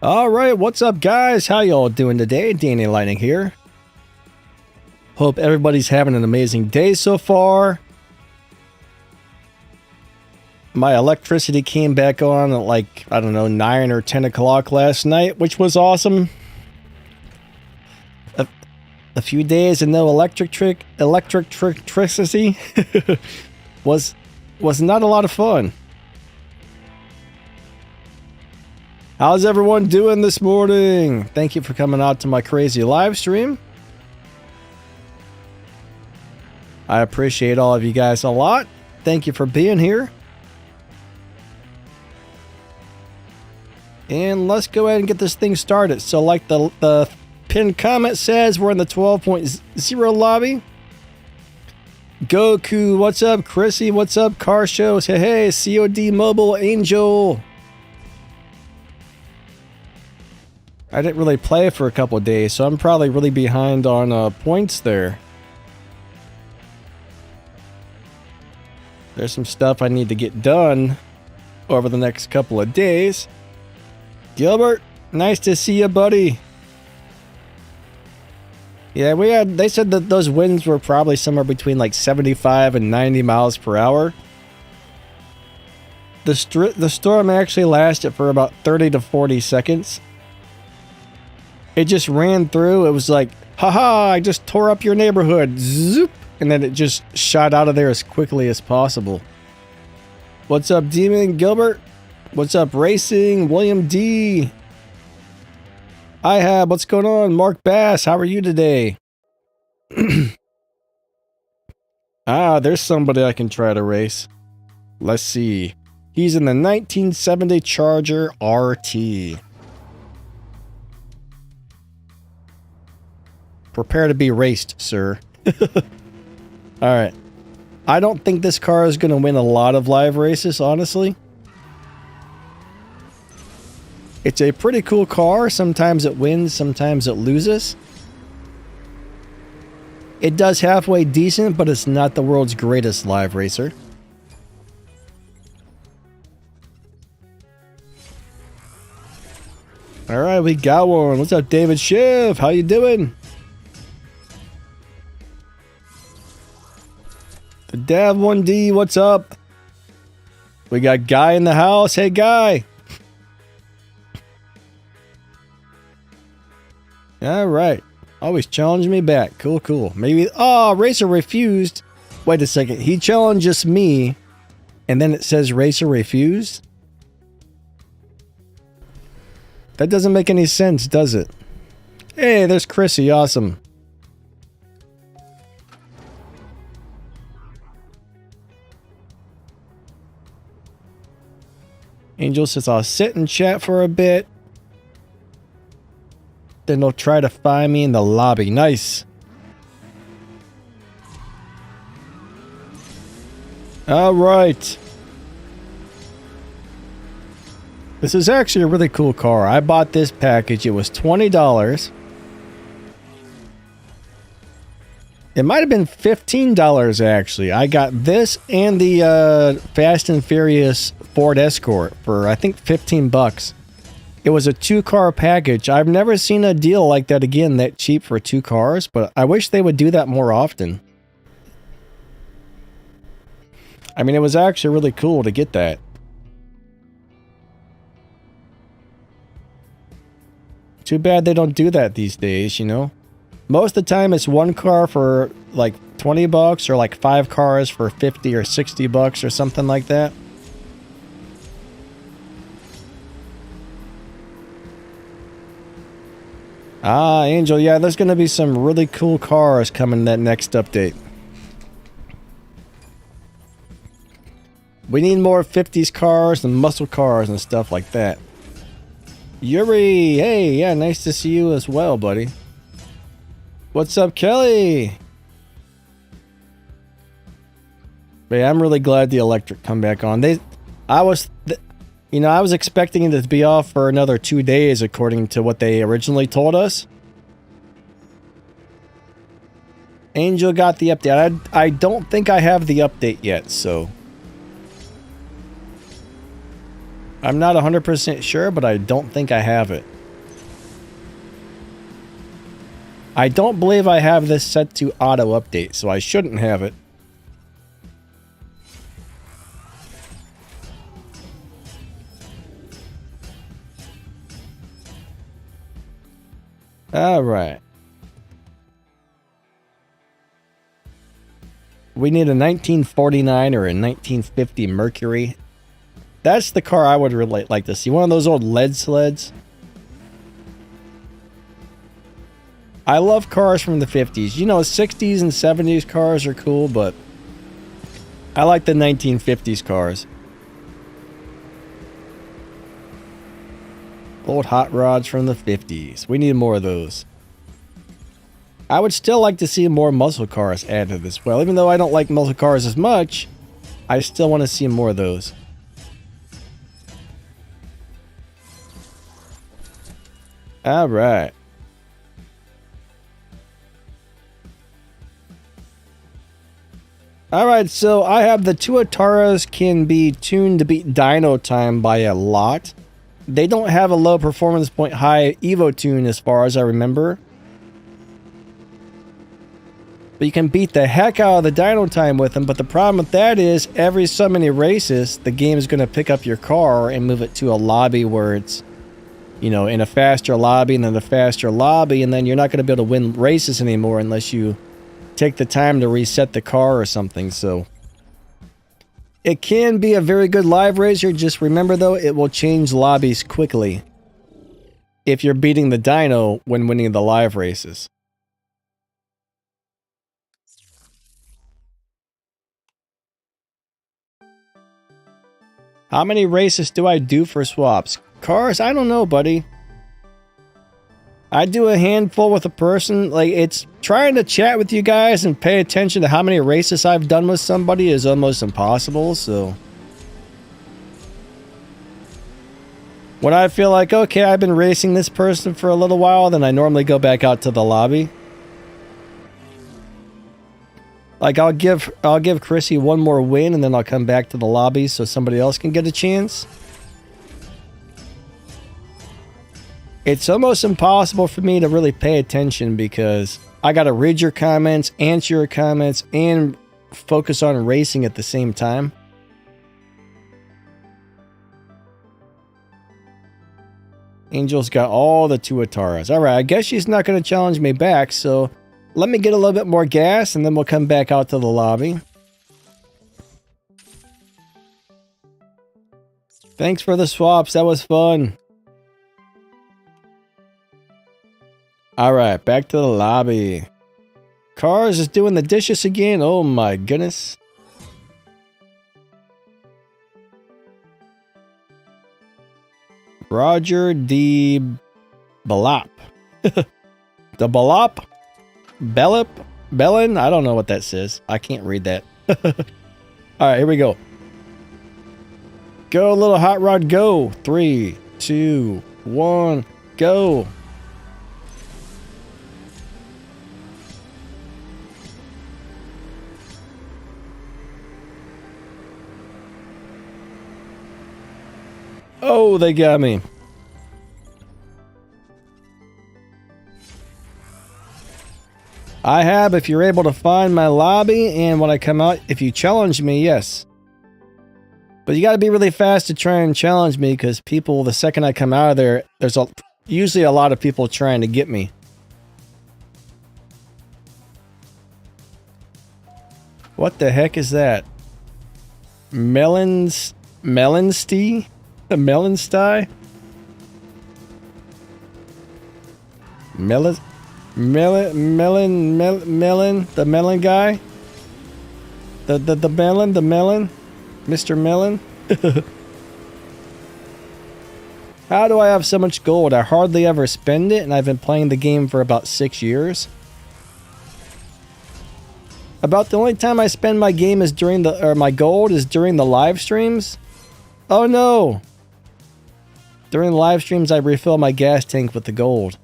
Alright, what's up guys? How y'all doing today? Danny Lightning here. Hope everybody's having an amazing day so far. My electricity came back on at like, I don't know, 9 or 10 o'clock last night, which was awesome. A few days and no electricity was not a lot of fun. How's everyone doing this morning? Thank you for coming out to my crazy live stream. I appreciate all of you guys a lot. Thank you for being here. And let's go ahead and get this thing started. So like the pinned comment says, we're in the 12.0 lobby. Goku, what's up? Chrissy, what's up? Car Shows, hey, COD Mobile Angel. I didn't really play for a couple of days, so I'm probably really behind on points there. There's some stuff I need to get done over the next couple of days. Gilbert, nice to see you, buddy. Yeah, they said that those winds were probably somewhere between like 75 and 90 miles per hour. The storm actually lasted for about 30 to 40 seconds. It just ran through. It was like, haha, I just tore up your neighborhood. Zoop. And then it just shot out of there as quickly as possible. What's up, Demon Gilbert? What's up, Racing? William D. What's going on? Mark Bass, how are you today? There's somebody I can try to race. Let's see. He's in the 1970 Charger RT. Prepare to be raced, sir. Alright. I don't think this car is going to win a lot of live races, honestly. It's a pretty cool car. Sometimes it wins, sometimes it loses. It does halfway decent, but it's not the world's greatest live racer. Alright, we got one. What's up, David Schiff? How you doing? The Dav1D, what's up? We got Guy in the house. Hey, Guy. All right. Always challenge me back. Cool, cool. Maybe... Oh, Racer refused. Wait a second. He challenges me, and then it says Racer refused? That doesn't make any sense, does it? Hey, there's Chrissy. Awesome. Angel says, I'll sit and chat for a bit. Then they'll try to find me in the lobby. Nice. Alright. This is actually a really cool car. I bought this package. It was $20. It might have been $15 actually. I got this and the Fast and Furious Ford Escort for I think 15 bucks. It was a 2-car package. I've never seen a deal like that again that cheap for 2 cars, but I wish they would do that more often. I mean, it was actually really cool to get that. Too bad they don't do that these days, you know? Most of the time it's 1 car for like 20 bucks or like 5 cars for 50 or 60 bucks or something like that. Ah, Angel, yeah, there's going to be some really cool cars coming in that next update. We need more 50s cars and muscle cars and stuff like that. Yuri, hey, yeah, nice to see you as well, buddy. What's up, Kelly? But yeah, I'm really glad the electric come back on. I was expecting it to be off for another 2 days, according to what they originally told us. Angel got the update. I don't think I have the update yet, so I'm not 100% sure, but I don't think I have it. I don't believe I have this set to auto update, so I shouldn't have it. All right. We need a 1949 or a 1950 Mercury. That's the car I would really like to see. One of those old lead sleds. I love cars from the 50s. You know, 60s and 70s cars are cool, but I like the 1950s cars. Old hot rods from the 50s. We need more of those. I would still like to see more muscle cars added as well. Even though I don't like muscle cars as much, I still want to see more of those. All right. All right, so I have the Tuataras can be tuned to beat dyno time by a lot. They don't have a low performance point high Evo tune as far as I remember. But you can beat the heck out of the dyno time with them. But the problem with that is every so many races, the game is going to pick up your car and move it to a lobby where it's, you know, in a faster lobby and then a faster lobby. And then you're not going to be able to win races anymore unless you take the time to reset the car or something. So it can be a very good live racer. Just remember though, it will change lobbies quickly if you're beating the dyno when winning the live races. How many races do I do for swaps? Cars? I don't know, buddy. I do a handful with a person. Like, it's trying to chat with you guys and pay attention to how many races I've done with somebody is almost impossible, so. When I feel like, okay, I've been racing this person for a little while, then I normally go back out to the lobby. Like, I'll give Chrissy one more win, and then I'll come back to the lobby so somebody else can get a chance. It's almost impossible for me to really pay attention because I gotta read your comments, answer your comments, and focus on racing at the same time. Angel's got all the Tuataras. Alright, I guess she's not gonna challenge me back, so let me get a little bit more gas and then we'll come back out to the lobby. Thanks for the swaps, that was fun. Alright, back to the lobby. Cars is doing the dishes again. Oh my goodness. Roger D. Balop. The Balop? Bellip? Bellin? I don't know what that says. I can't read that. Alright, here we go. Go, little hot rod, go. 3, 2, 1, go. Oh, they got me. I have, if you're able to find my lobby, and when I come out, if you challenge me, yes. But you gotta be really fast to try and challenge me, because people, the second I come out of there, there's usually a lot of people trying to get me. What the heck is that? Melanstein? The Melonsty? Melon, the melon guy? The melon? Mr. Melon? How do I have so much gold? I hardly ever spend it, and I've been playing the game for about 6 years. About the only time I spend my game is during my gold is during the live streams. Oh no! During the live streams, I refill my gas tank with the gold.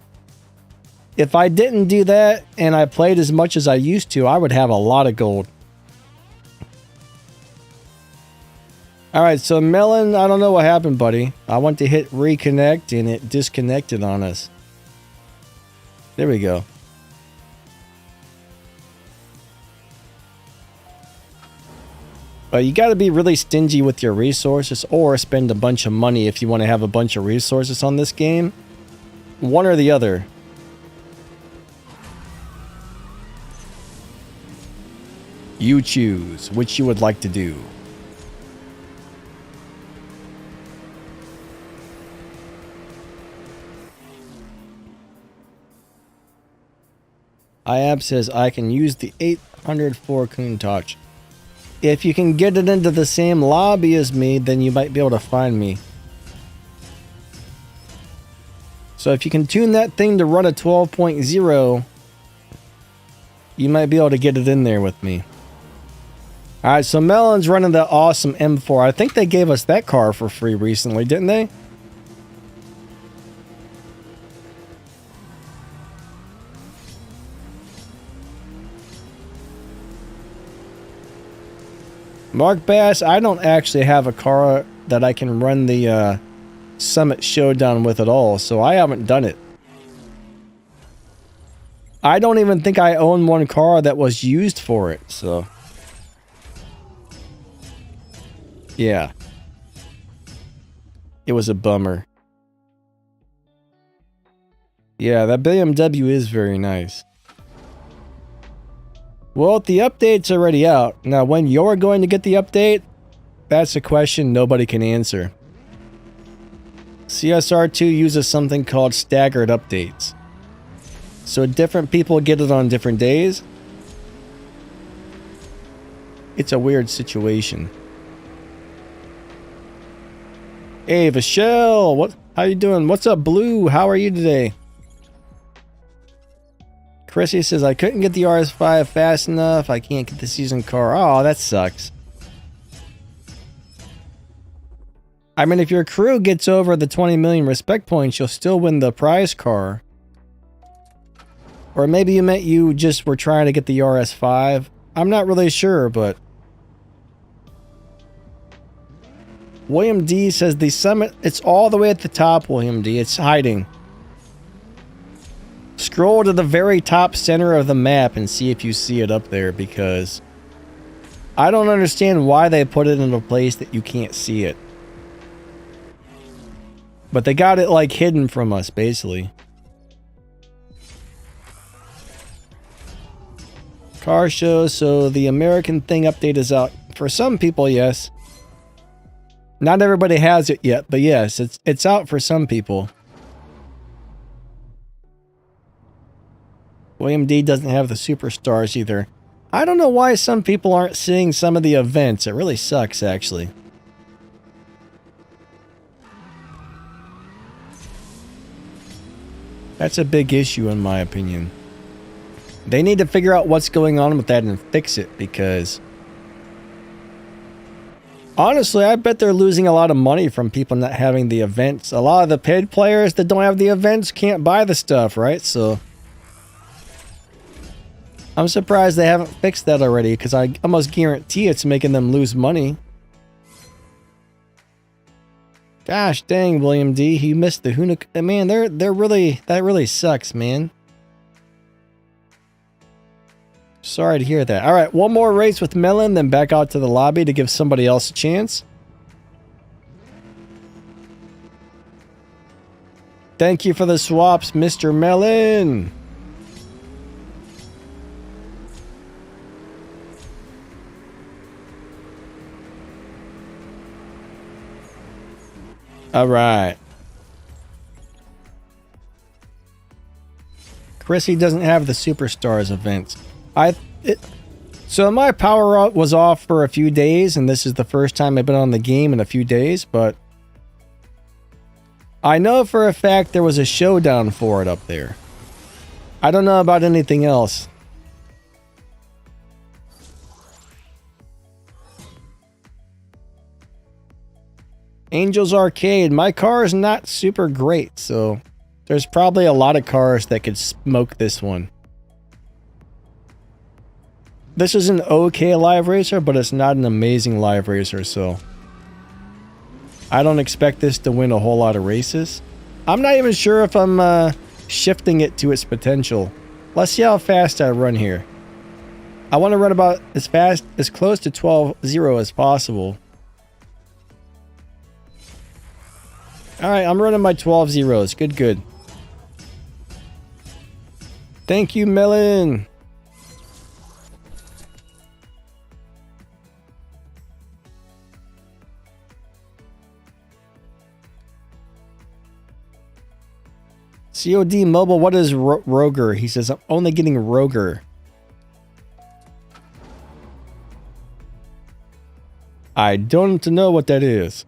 If I didn't do that, and I played as much as I used to, I would have a lot of gold. Alright, so Melon, I don't know what happened, buddy. I went to hit reconnect, and it disconnected on us. There we go. But you got to be really stingy with your resources or spend a bunch of money if you want to have a bunch of resources on this game. One or the other. You choose which you would like to do. IAB says I can use the 804 Countach. If you can get it into the same lobby as me, then you might be able to find me. So if you can tune that thing to run a 12.0, you might be able to get it in there with me. Alright, so Melon's running the awesome M4. I think they gave us that car for free recently, didn't they? Mark Bass, I don't actually have a car that I can run the Summit Showdown with at all, so I haven't done it. I don't even think I own one car that was used for it, so... yeah. It was a bummer. Yeah, that BMW is very nice. Well, the update's already out. Now, when you're going to get the update, that's a question nobody can answer. CSR2 uses something called staggered updates. So different people get it on different days. It's a weird situation. Hey, Vachelle, how you doing? What's up, Blue? How are you today? Chrissy says, I couldn't get the RS5 fast enough. I can't get the season car. Oh, that sucks. I mean, if your crew gets over the 20 million respect points, you'll still win the prize car. Or maybe you meant you just were trying to get the RS5. I'm not really sure, but... William D says, the summit, it's all the way at the top, William D. It's hiding. Scroll to the very top center of the map and see if you see it up there, because I don't understand why they put it in a place that you can't see it. But they got it like hidden from us, basically. Car shows, so the American thing update is out. For some people, yes. Not everybody has it yet, but yes, it's out for some people. William D doesn't have the superstars either. I don't know why some people aren't seeing some of the events. It really sucks, actually. That's a big issue in my opinion. They need to figure out what's going on with that and fix it, because... honestly, I bet they're losing a lot of money from people not having the events. A lot of the paid players that don't have the events can't buy the stuff, right? So... I'm surprised they haven't fixed that already, because I almost guarantee it's making them lose money. Gosh dang, William D, he missed the Huna. Man, they're really, that really sucks, man. Sorry to hear that. All right, one more race with Melon, then back out to the lobby to give somebody else a chance. Thank you for the swaps, Mr. Melon. All right. Chrissy doesn't have the Superstars events. So my power up was off for a few days, and this is the first time I've been on the game in a few days, but I know for a fact there was a showdown for it up there. I don't know about anything else. Angels Arcade. My car is not super great, so there's probably a lot of cars that could smoke this one. This is an okay live racer, but it's not an amazing live racer, so I don't expect this to win a whole lot of races. I'm not even sure if I'm shifting it to its potential. Let's see how fast I run here. I want to run about as fast, as close to 12.0 as possible. Alright, I'm running my 12.0s. Good, good. Thank you, Melon. COD Mobile, what is Roger? He says, I'm only getting Roger. I don't know what that is.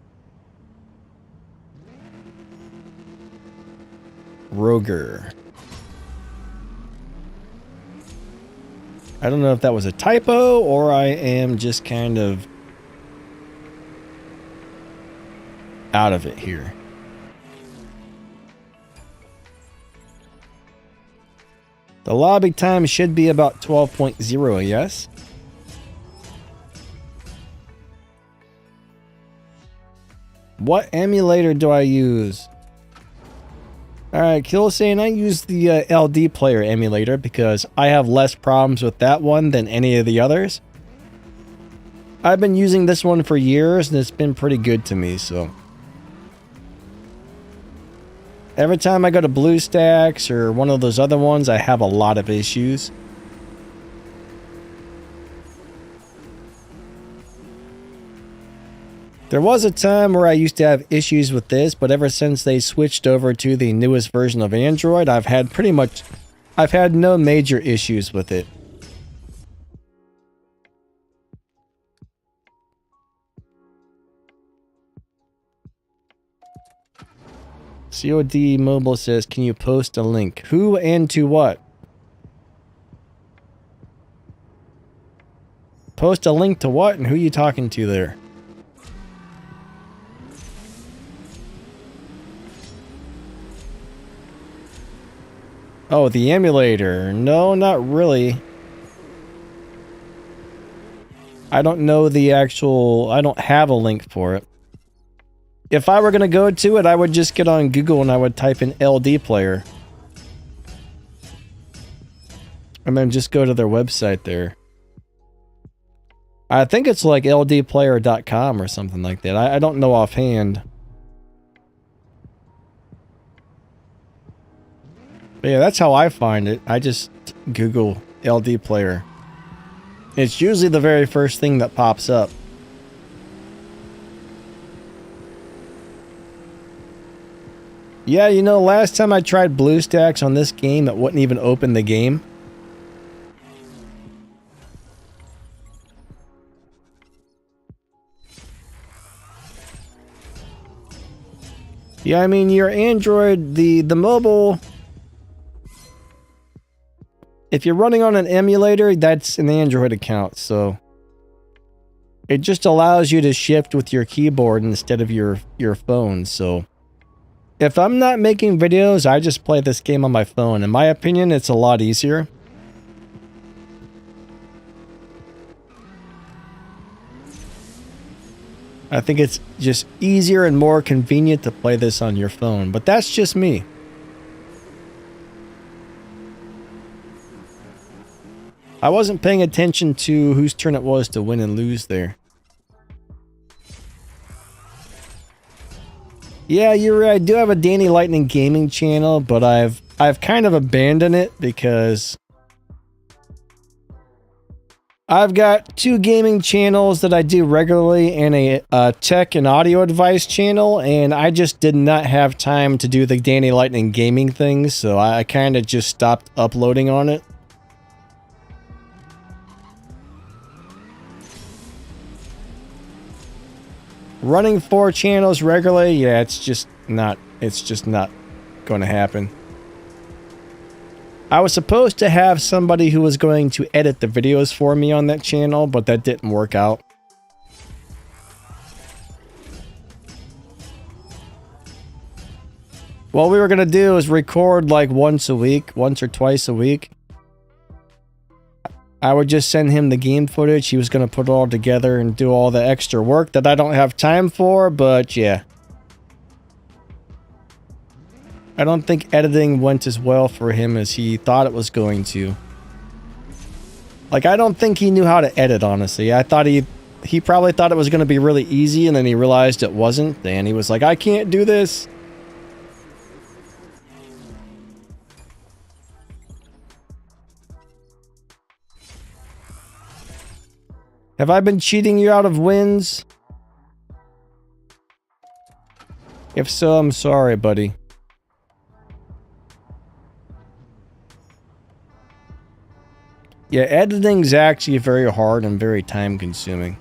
Roger. I don't know if that was a typo or I am just kind of out of it here. The lobby time should be about 12.0, yes? What emulator do I use? Alright, Kill saying I use the LD player emulator because I have less problems with that one than any of the others. I've been using this one for years and it's been pretty good to me, so. Every time I go to BlueStacks or one of those other ones, I have a lot of issues. There was a time where I used to have issues with this, but ever since they switched over to the newest version of Android, I've had no major issues with it. COD Mobile says, can you post a link? Who and to what? Post a link to what and who you talking to there? Oh, the emulator. No, not really. I don't know the actual... I don't have a link for it. If I were going to go to it, I would just get on Google and I would type in LD player. And then just go to their website there. I think it's like ldplayer.com or something like that. I don't know offhand. But yeah, that's how I find it. I just Google LD player. It's usually the very first thing that pops up. Yeah, you know, last time I tried BlueStacks on this game, it wouldn't even open the game. Yeah, I mean, your Android, the mobile... If you're running on an emulator, that's an Android account, so... It just allows you to shift with your keyboard instead of your phone, so... If I'm not making videos, I just play this game on my phone. In my opinion, it's a lot easier. I think it's just easier and more convenient to play this on your phone, but that's just me. I wasn't paying attention to whose turn it was to win and lose there. Yeah, you're right. I do have a Danny Lightning gaming channel, but I've kind of abandoned it because I've got 2 gaming channels that I do regularly and a tech and audio advice channel, and I just did not have time to do the Danny Lightning gaming things, so I kind of just stopped uploading on it. Running 4 channels regularly, yeah, it's just not going to happen. I was supposed to have somebody who was going to edit the videos for me on that channel, but that didn't work out. What we were going to do is record like once or twice a week. I would just send him the game footage. He was going to put it all together and do all the extra work that I don't have time for, but yeah. I don't think editing went as well for him as he thought it was going to. Like, I don't think he knew how to edit, honestly. I thought he probably thought it was going to be really easy, and then he realized it wasn't, and he was like, I can't do this. Have I been cheating you out of wins? If so, I'm sorry, buddy. Yeah, editing's actually very hard and very time-consuming.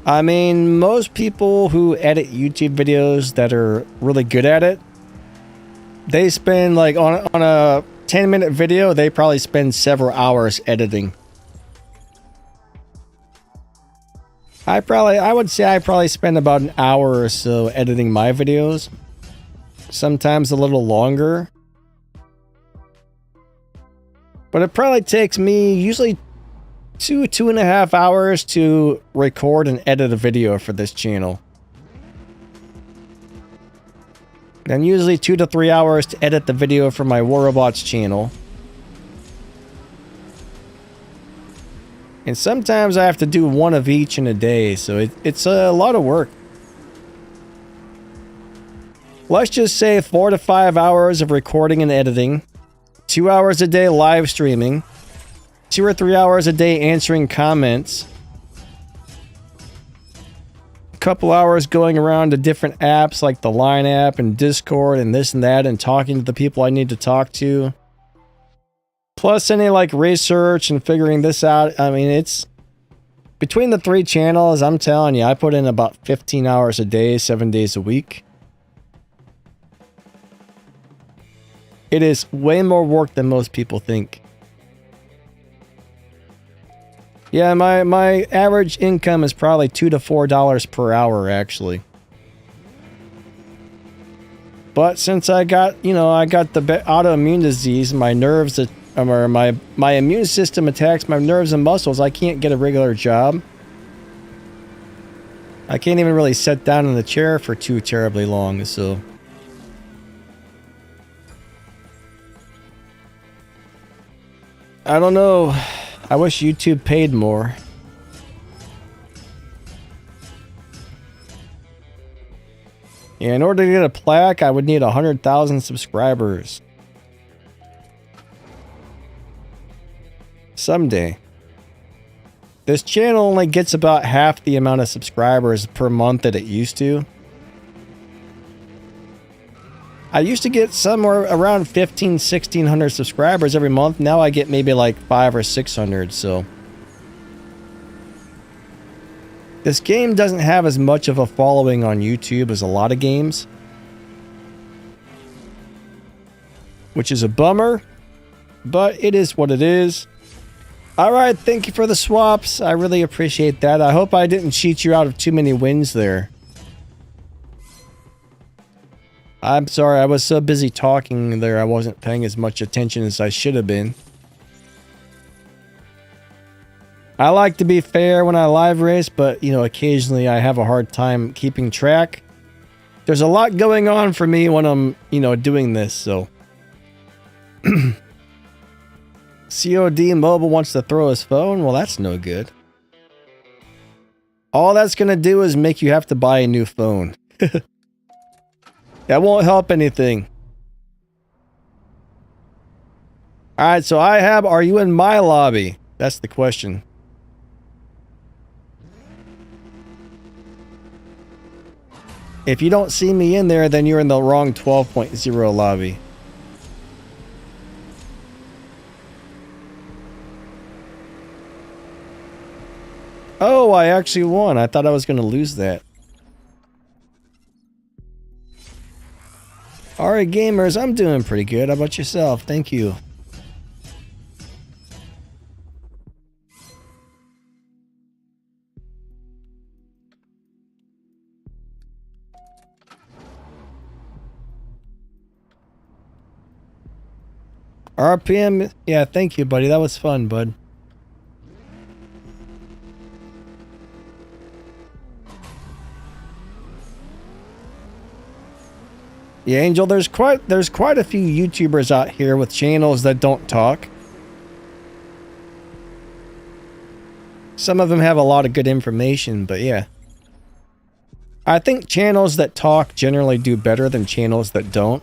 I mean, most people who edit YouTube videos that are really good at it, they spend, like, on a 10-minute video, they probably spend several hours editing. I would say I probably spend about an hour or so editing my videos. Sometimes a little longer. But it probably takes me usually 2.5 hours to record and edit a video for this channel. And usually 2 to 3 hours to edit the video for my War Robots channel. And sometimes I have to do one of each in a day, so it's a lot of work. Let's just say 4 to 5 hours of recording and editing, 2 hours a day live streaming, 2 or 3 hours a day answering comments, a couple hours going around to different apps like the Line app and Discord and this and that and talking to the people I need to talk to. Plus any like research and figuring this out. I mean, it's between the 3 channels, I'm telling you, I put in about 15 hours a day, 7 days a week. It is way more work than most people think. Yeah, my average income is probably $2 to $4 per hour, actually. But since I got, I got the autoimmune disease, my nerves, or my immune system attacks my nerves and muscles, I can't get a regular job. I can't even really sit down in the chair for too terribly long, so... I don't know. I wish YouTube paid more. Yeah, in order to get a plaque, I would need 100,000 subscribers. Someday. This channel only gets about half the amount of subscribers per month that it used to. I used to get somewhere around 1,600 subscribers every month. Now I get maybe like 500 or 600, so. This game doesn't have as much of a following on YouTube as a lot of games. Which is a bummer, but it is what it is. Alright, thank you for the swaps. I really appreciate that. I hope I didn't cheat you out of too many wins there. I'm sorry, I was so busy talking there, I wasn't paying as much attention as I should have been. I like to be fair when I live race, but, occasionally I have a hard time keeping track. There's a lot going on for me when I'm, doing this, so. COD Mobile wants to throw his phone? Well, that's no good. All that's going to do is make you have to buy a new phone. That won't help anything. Alright, so are you in my lobby? That's the question. If you don't see me in there, then you're in the wrong 12.0 lobby. Oh, I actually won. I thought I was going to lose that. Alright, gamers, I'm doing pretty good. How about yourself? Thank you. RPM, yeah, thank you, buddy. That was fun, bud. Yeah, Angel, there's quite a few YouTubers out here with channels that don't talk. Some of them have a lot of good information, but yeah. I think channels that talk generally do better than channels that don't.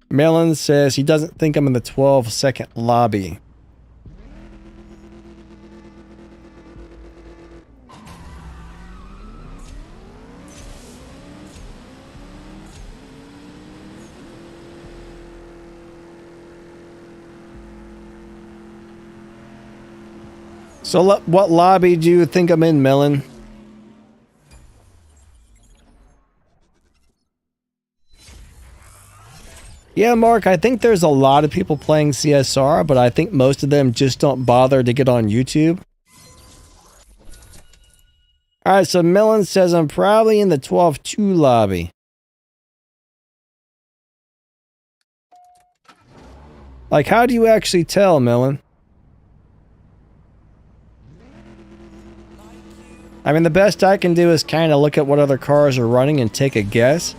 Melon says he doesn't think I'm in the 12-second lobby. So what lobby do you think I'm in, Melon? Yeah, Mark, I think there's a lot of people playing CSR, but I think most of them just don't bother to get on YouTube. Alright, so Melon says I'm probably in the 12-2 lobby. Like, how do you actually tell, Melon? I mean, the best I can do is kind of look at what other cars are running and take a guess.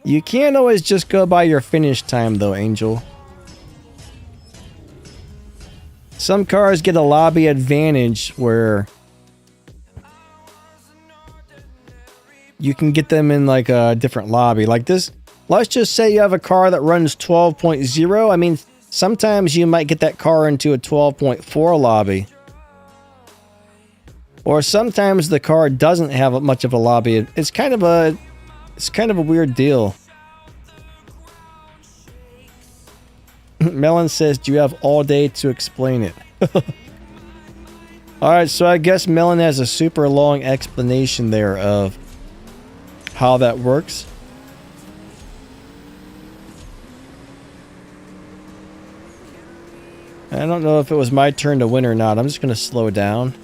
You can't always just go by your finish time, though, Angel. Some cars get a lobby advantage where you can get them in like a different lobby. Like this, let's just say you have a car that runs 12.0. I mean, sometimes you might get that car into a 12.4 lobby. Or sometimes the car doesn't have much of a lobby. It's kind of a weird deal. Melon says, do you have all day to explain it? Alright, so I guess Melon has a super long explanation there of how that works. I don't know if it was my turn to win or not. I'm just going to slow down.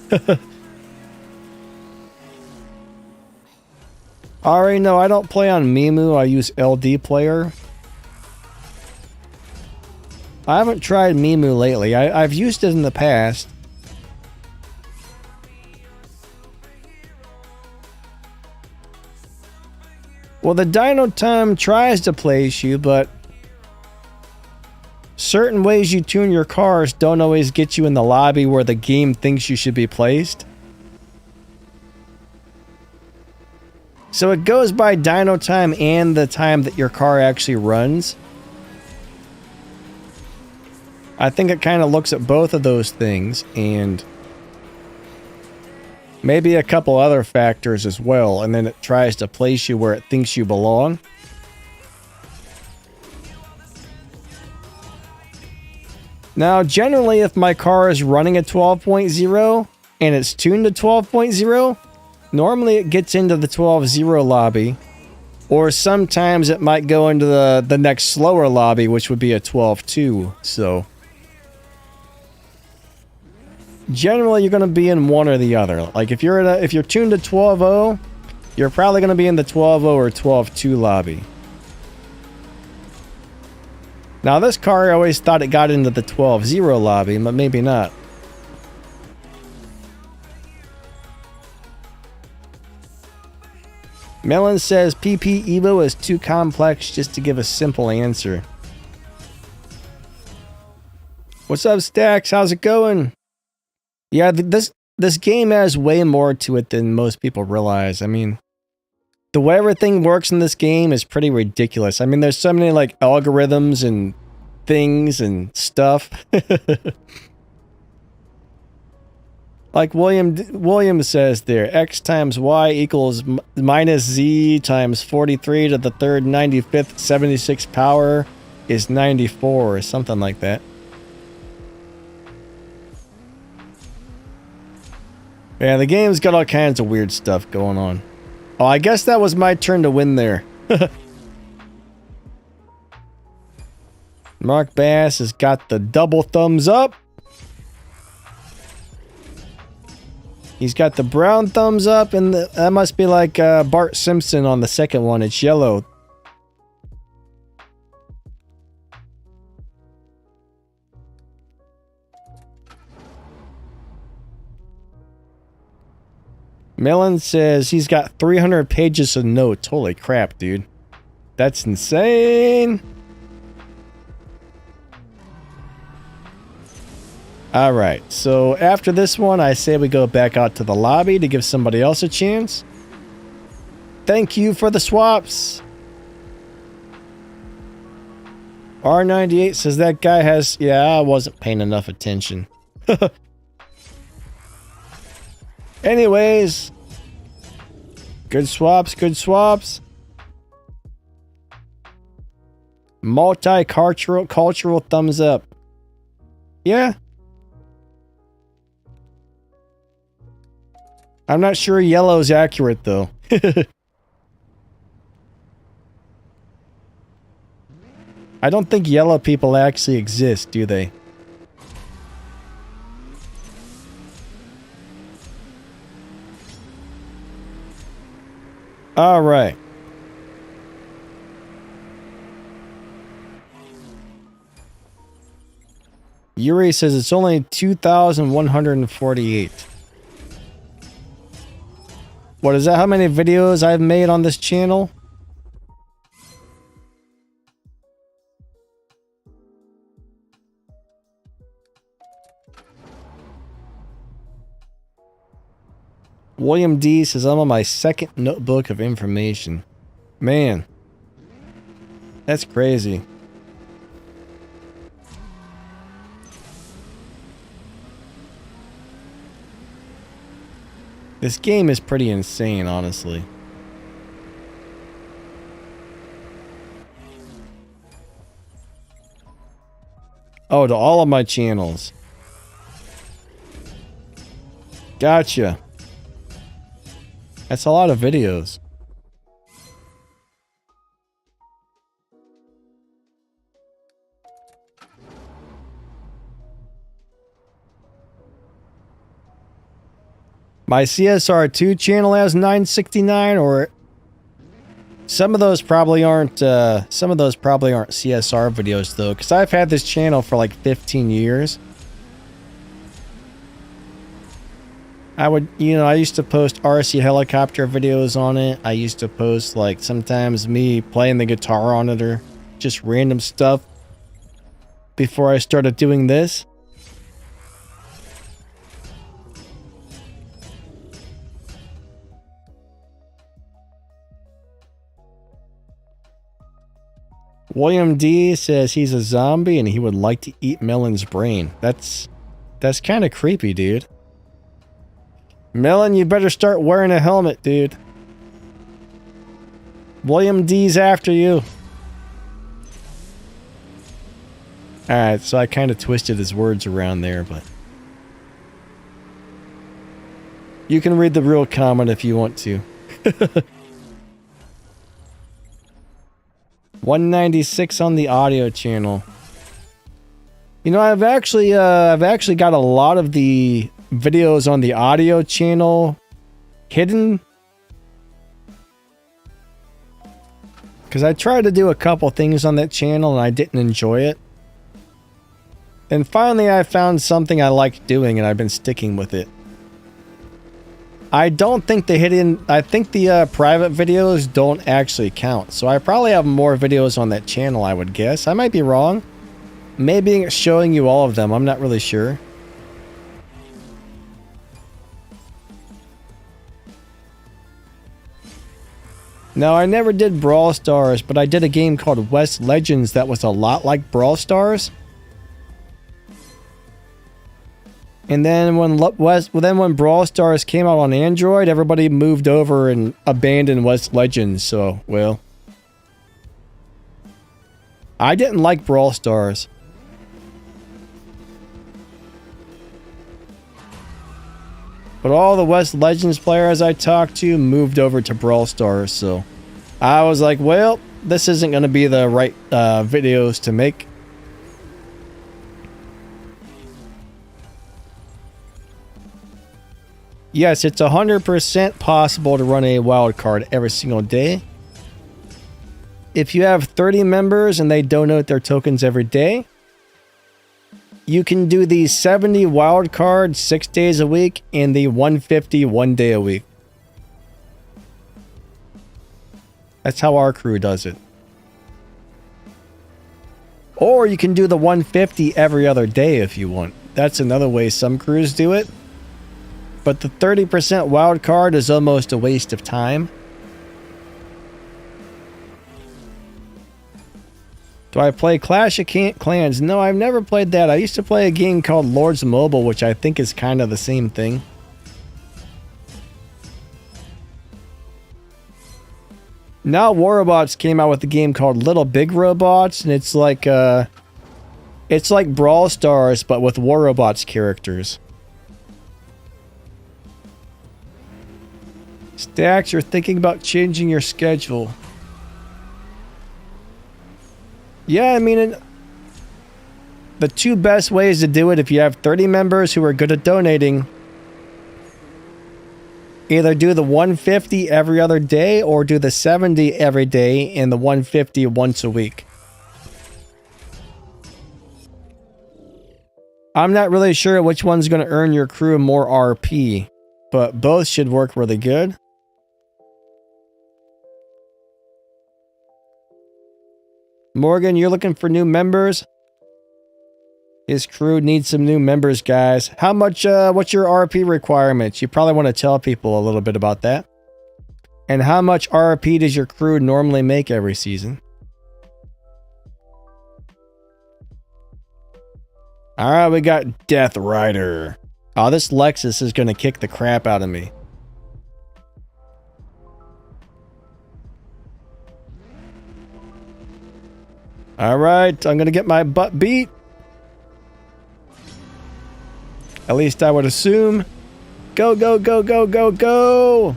Alright, no, I don't play on Mimu. I use LD Player. I haven't tried Mimu lately. I've used it in the past. Well, the dyno time tries to place you, but certain ways you tune your cars don't always get you in the lobby where the game thinks you should be placed. So it goes by dyno time and the time that your car actually runs. I think it kind of looks at both of those things and maybe a couple other factors as well, and then it tries to place you where it thinks you belong. Now, generally, if my car is running at 12.0 and it's tuned to 12.0, normally it gets into the 12.0 lobby, or sometimes it might go into the next slower lobby, which would be a 12.2, so generally you're going to be in one or the other. Like if you're tuned to 12.0, you're probably going to be in the 12.0 or 12.2 lobby. Now this car, I always thought it got into the 12.0 lobby, but maybe not. Melon says PP Evo is too complex just to give a simple answer. What's up, Stacks? How's it going? Yeah, this game has way more to it than most people realize. I mean, the way everything works in this game is pretty ridiculous. I mean, there's so many like algorithms and things and stuff. Like William says there, X times Y equals minus Z times 43 to the third 95th 76 power is 94 or something like that. Yeah, the game's got all kinds of weird stuff going on. Oh, I guess that was my turn to win there. Mark Bass has got the double thumbs up. He's got the brown thumbs up, and that must be like Bart Simpson on the second one. It's yellow. Melon says he's got 300 pages of notes. Holy crap, dude. That's insane. Alright, so after this one, I say we go back out to the lobby to give somebody else a chance. Thank you for the swaps. R98 says that guy has... Yeah, I wasn't paying enough attention. Anyways. Good swaps, good swaps. Multicultural thumbs up. Yeah. I'm not sure yellow's accurate, though. I don't think yellow people actually exist, do they? All right. Yuri says it's only 2,148. What is that? How many videos I've made on this channel? William D says I'm on my second notebook of information. Man, that's crazy. This game is pretty insane, honestly. Oh, to all of my channels. Gotcha. That's a lot of videos. My CSR2 channel has 969, or some of those probably aren't CSR videos though, because I've had this channel for like 15 years. I used to post RC helicopter videos on it. I used to post like sometimes me playing the guitar on it or just random stuff before I started doing this. William D says he's a zombie and he would like to eat Melon's brain. That's kind of creepy, dude. Melon, you better start wearing a helmet, dude. William D's after you. Alright, so I kind of twisted his words around there, but... You can read the real comment if you want to. 196 on the audio channel. You know, I've actually got a lot of the videos on the audio channel hidden, because I tried to do a couple things on that channel and I didn't enjoy it. And finally I found something I liked doing and I've been sticking with it. I don't think the hidden... I think the private videos don't actually count. So I probably have more videos on that channel, I would guess. I might be wrong. Maybe it's showing you all of them. I'm not really sure. Now, I never did Brawl Stars, but I did a game called West Legends that was a lot like Brawl Stars. And then when Brawl Stars came out on Android, everybody moved over and abandoned West Legends, so, well. I didn't like Brawl Stars. But all the West Legends players I talked to moved over to Brawl Stars, so I was like, well, this isn't going to be the right videos to make. Yes, it's 100% possible to run a wild card every single day. If you have 30 members and they donate their tokens every day, you can do the 70 wild card 6 days a week and the 150 1 day a week. That's how our crew does it. Or you can do the 150 every other day if you want. That's another way some crews do it. But the 30% wild card is almost a waste of time. Do I play Clash of Clans? No, I've never played that. I used to play a game called Lords Mobile, which I think is kind of the same thing. Now War Robots came out with a game called Little Big Robots, and it's like Brawl Stars, but with War Robots characters. Stacks, you're thinking about changing your schedule. Yeah, I mean, the two best ways to do it, if you have 30 members who are good at donating, either do the 150 every other day or do the 70 every day and the 150 once a week. I'm not really sure which one's going to earn your crew more RP, but both should work really good. Morgan, you're looking for new members? His crew needs some new members, guys. How much, what's your RP requirements? You probably want to tell people a little bit about that. And how much RP does your crew normally make every season? Alright, we got Death Rider. Oh, this Lexus is going to kick the crap out of me. Alright, I'm going to get my butt beat. At least I would assume. Go, go, go, go, go, go!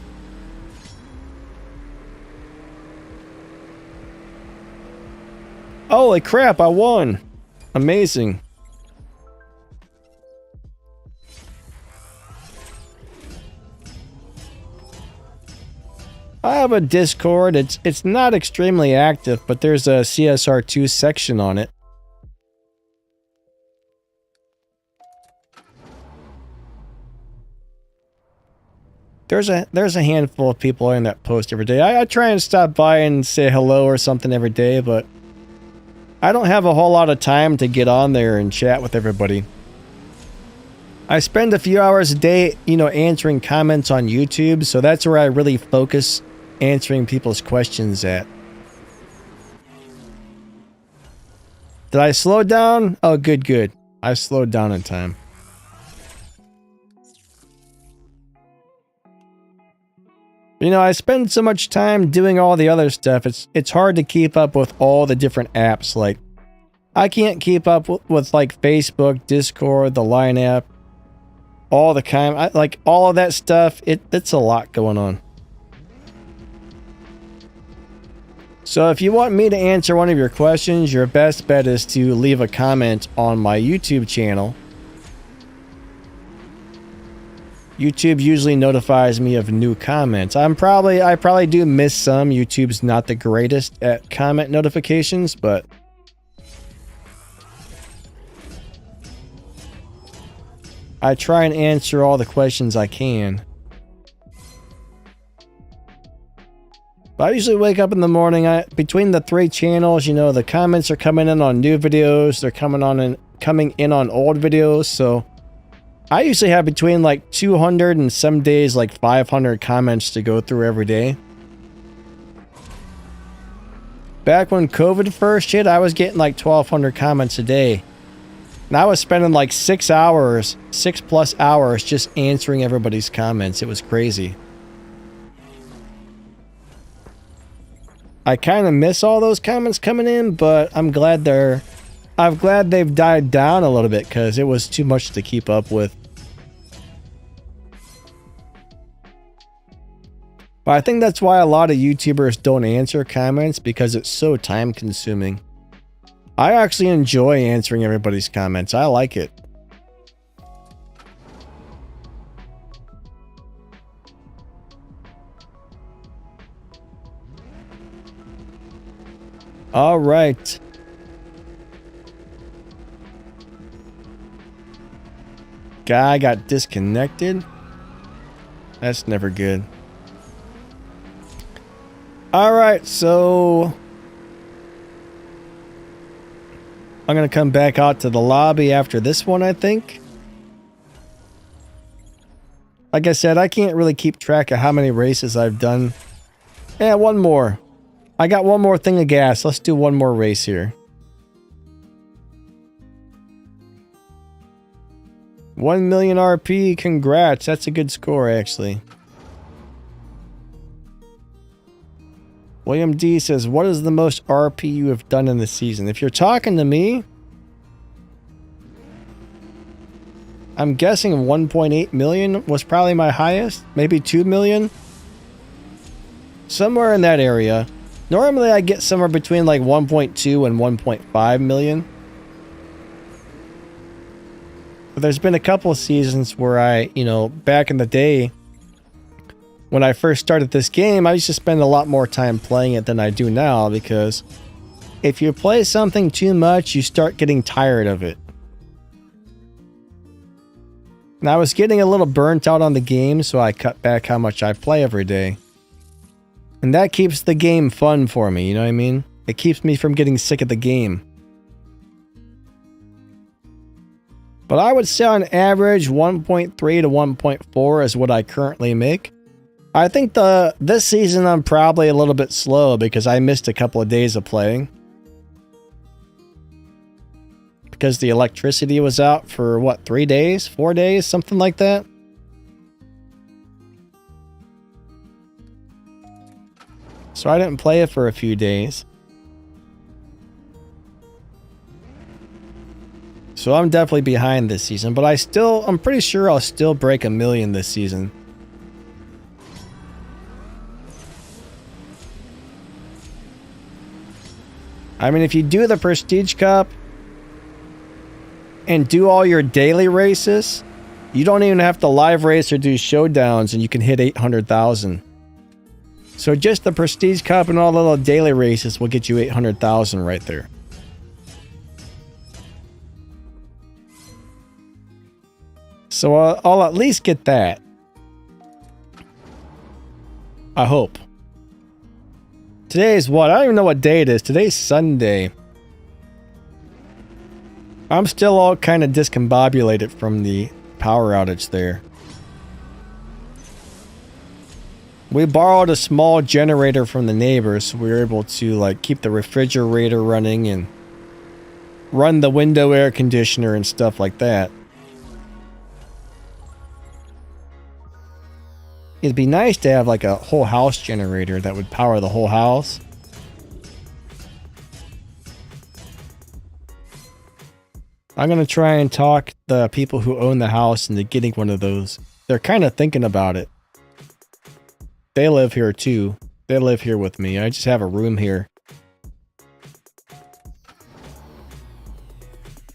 Holy crap, I won! Amazing. I have a Discord. It's not extremely active, but there's a CSR2 section on it. There's a handful of people in that post every day. I try and stop by and say hello or something every day, but I don't have a whole lot of time to get on there and chat with everybody. I spend a few hours a day, answering comments on YouTube, so that's where I really focus answering people's questions at. Did I slow down? Oh, good, good. I slowed down in time. I spend so much time doing all the other stuff, it's hard to keep up with all the different apps. Like, I can't keep up with like Facebook, Discord, the Line app, all the like all of that stuff. It's a lot going on. So if you want me to answer one of your questions, your best bet is to leave a comment on my YouTube channel. YouTube usually notifies me of new comments. I probably do miss some. YouTube's not the greatest at comment notifications, but I try and answer all the questions I can. But I usually wake up in the morning. Between the 3 channels, the comments are coming in on new videos. They're coming in on old videos. So I usually have between like 200 and some days like 500 comments to go through every day. Back when COVID first hit, I was getting like 1,200 comments a day. And I was spending like 6 plus hours just answering everybody's comments. It was crazy. I kind of miss all those comments coming in, but I'm glad they've died down a little bit because it was too much to keep up with. But I think that's why a lot of YouTubers don't answer comments, because it's so time consuming. I actually enjoy answering everybody's comments. I like it. All right. Guy got disconnected. That's never good. All right, so I'm going to come back out to the lobby after this one, I think. Like I said, I can't really keep track of how many races I've done. Yeah, one more. I got one more thing of gas. Let's do one more race here. 1 million RP. Congrats. That's a good score, actually. William D says, what is the most RP you have done in the season? If you're talking to me, I'm guessing 1.8 million was probably my highest. Maybe 2 million. Somewhere in that area. Normally I get somewhere between like 1.2 and 1.5 million. But there's been a couple of seasons where I, back in the day, when I first started this game, I used to spend a lot more time playing it than I do now, because if you play something too much, you start getting tired of it. And I was getting a little burnt out on the game, so I cut back how much I play every day. And that keeps the game fun for me, you know what I mean? It keeps me from getting sick of the game. But I would say on average 1.3 to 1.4 is what I currently make. I think this season I'm probably a little bit slow because I missed a couple of days of playing. Because the electricity was out for what, 3 days? 4 days? Something like that? So I didn't play it for a few days. So I'm definitely behind this season, but I'm pretty sure I'll still break 1 million this season. I mean, if you do the Prestige Cup and do all your daily races, you don't even have to live race or do showdowns and you can hit 800,000. So just the Prestige Cup and all the little daily races will get you 800,000 right there. So I'll at least get that. I hope. Today is what? I don't even know what day it is. Today's Sunday. I'm still all kind of discombobulated from the power outage there. We borrowed a small generator from the neighbors, so we were able to keep the refrigerator running and run the window air conditioner and stuff like that. It'd be nice to have a whole house generator that would power the whole house. I'm going to try and talk the people who own the house into getting one of those. They're kind of thinking about it. They live here too. They live here with me. I just have a room here.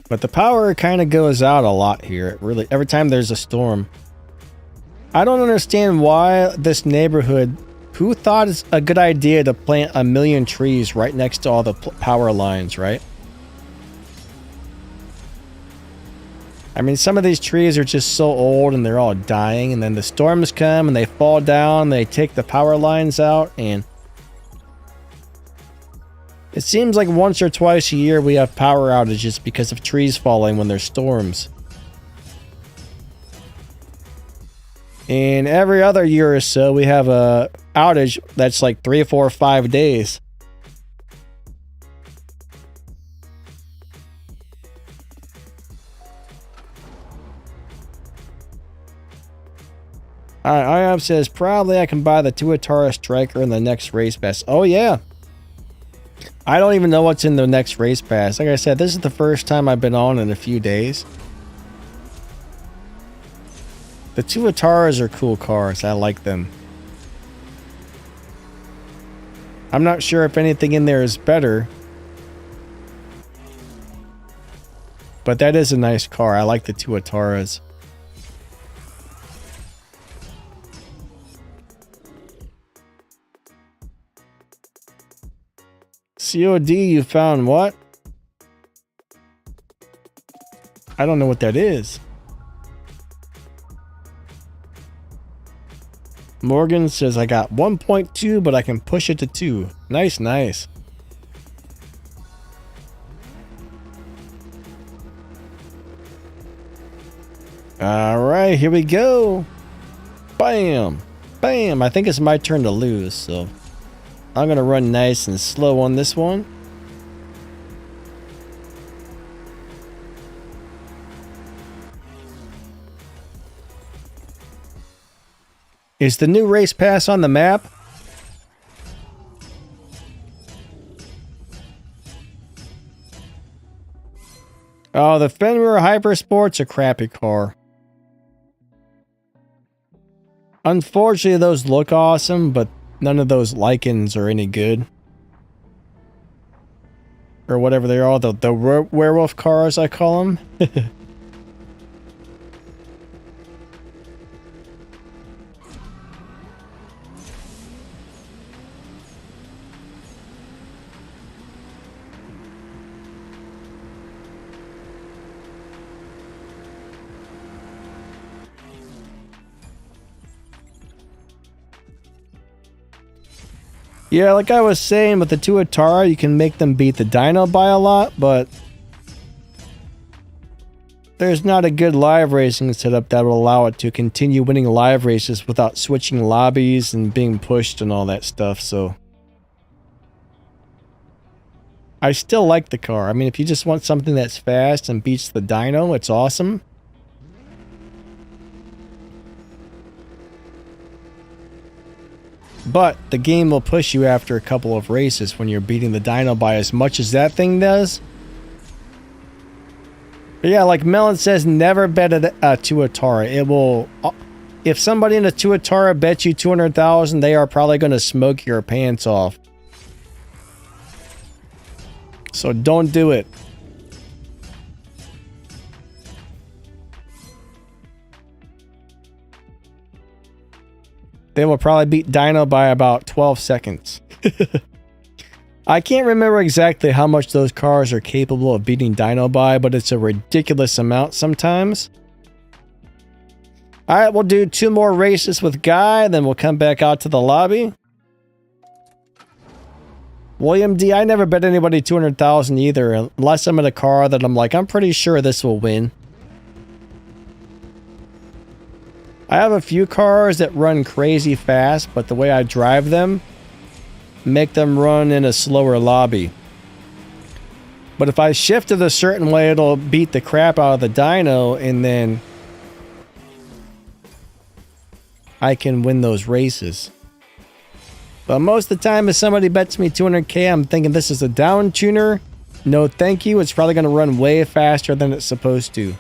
But the power kind of goes out a lot here. It really, every time there's a storm. I don't understand why this neighborhood, who thought it's a good idea to plant 1 million trees right next to all the power lines, right? I mean, some of these trees are just so old and they're all dying, and then the storms come and they fall down, they take the power lines out, and it seems like once or twice a year we have power outages because of trees falling when there's storms. And every other year or so, we have a outage that's like 3, 4, 5 days. Alright, IOP says, probably I can buy the Tuatara Striker in the next race pass. Oh, yeah. I don't even know what's in the next race pass. Like I said, this is the first time I've been on in a few days. The Tuataras are cool cars. I like them. I'm not sure if anything in there is better. But that is a nice car. I like the Tuataras. COD, you found what? I don't know what that is. Morgan says I got 1.2, but I can push it to 2. Nice, nice. Alright, here we go. Bam! Bam! I think it's my turn to lose, so I'm gonna run nice and slow on this one. Is the new race pass on the map? Oh, the Fenrir Hypersport's a crappy car. Unfortunately, those look awesome, but none of those Lycans are any good. Or whatever they are, the werewolf cars, I call them. Yeah, like I was saying, with the two Atara, you can make them beat the Dino by a lot, but there's not a good live racing setup that will allow it to continue winning live races without switching lobbies and being pushed and all that stuff, so I still like the car. I mean, if you just want something that's fast and beats the Dino, it's awesome. But the game will push you after a couple of races when you're beating the Dino by as much as that thing does. But yeah, like Melon says, never bet a Tuatara. It will... If somebody in a Tuatara bets you 200,000, they are probably going to smoke your pants off. So don't do it. They will probably beat Dino by about 12 seconds. I can't remember exactly how much those cars are capable of beating Dino by, but it's a ridiculous amount sometimes. Alright, we'll do 2 more races with Guy, then we'll come back out to the lobby. William D, I never bet anybody 200,000 either, unless I'm in a car that I'm like, I'm pretty sure this will win. I have a few cars that run crazy fast, but the way I drive them make them run in a slower lobby. But if I shift it a certain way, it'll beat the crap out of the Dino, and then I can win those races. But most of the time, if somebody bets me 200K, I'm thinking this is a down tuner. No thank you, it's probably going to run way faster than it's supposed to.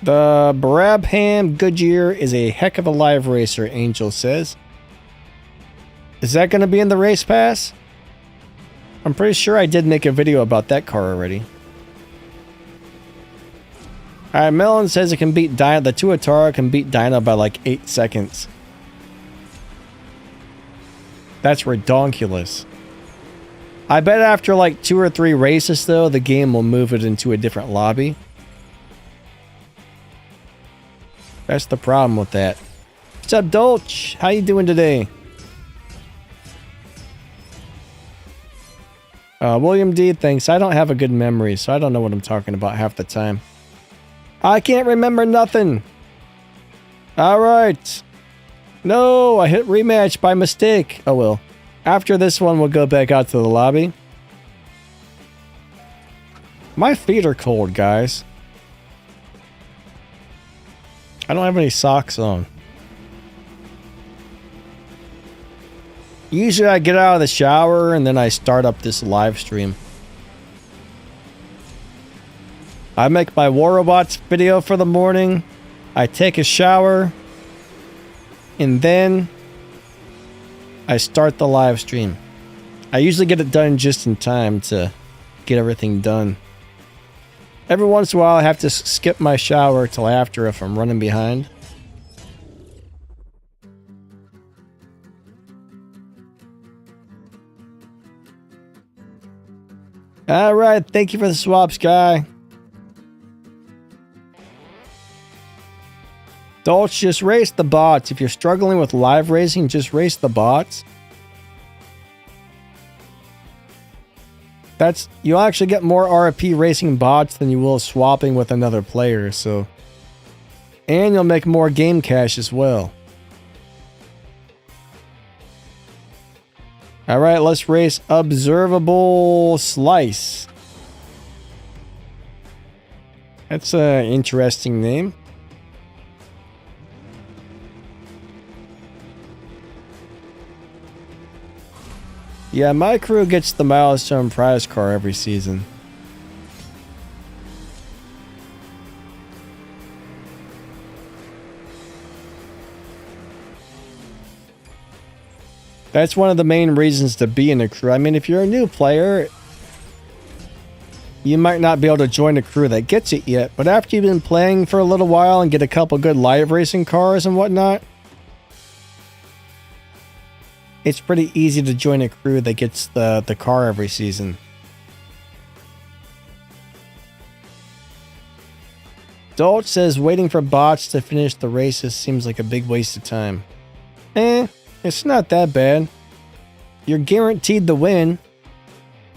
The Brabham Goodyear is a heck of a live racer, Angel says. Is that going to be in the race pass? I'm pretty sure I did make a video about that car already. Alright, Melon says it can beat Dino. The Tuatara can beat Dino by like 8 seconds. That's redonkulous. I bet after like 2 or 3 races though, the game will move it into a different lobby. That's the problem with that. What's up, Dolch? How you doing today? William D thinks I don't have a good memory, so I don't know what I'm talking about half the time. I can't remember nothing. Alright. No, I hit rematch by mistake. Oh well. After this one, we'll go back out to the lobby. My feet are cold, guys. I don't have any socks on. Usually I get out of the shower and then I start up this live stream. I make my War Robots video for the morning. I take a shower. And then I start the live stream. I usually get it done just in time to get everything done. Every once in a while I have to skip my shower till after if I'm running behind. Alright, thank you for the swaps, guy. Don't just race the bots. If you're struggling with live racing, just race the bots. You'll actually get more RP racing bots than you will swapping with another player, so. And you'll make more game cash as well. Alright, let's race Observable Slice. That's an interesting name. Yeah, my crew gets the milestone prize car every season. That's one of the main reasons to be in a crew. I mean, if you're a new player, you might not be able to join a crew that gets it yet, but after you've been playing for a little while and get a couple good live racing cars and whatnot, it's pretty easy to join a crew that gets the car every season. Dolch says waiting for bots to finish the races seems like a big waste of time. It's not that bad. You're guaranteed the win.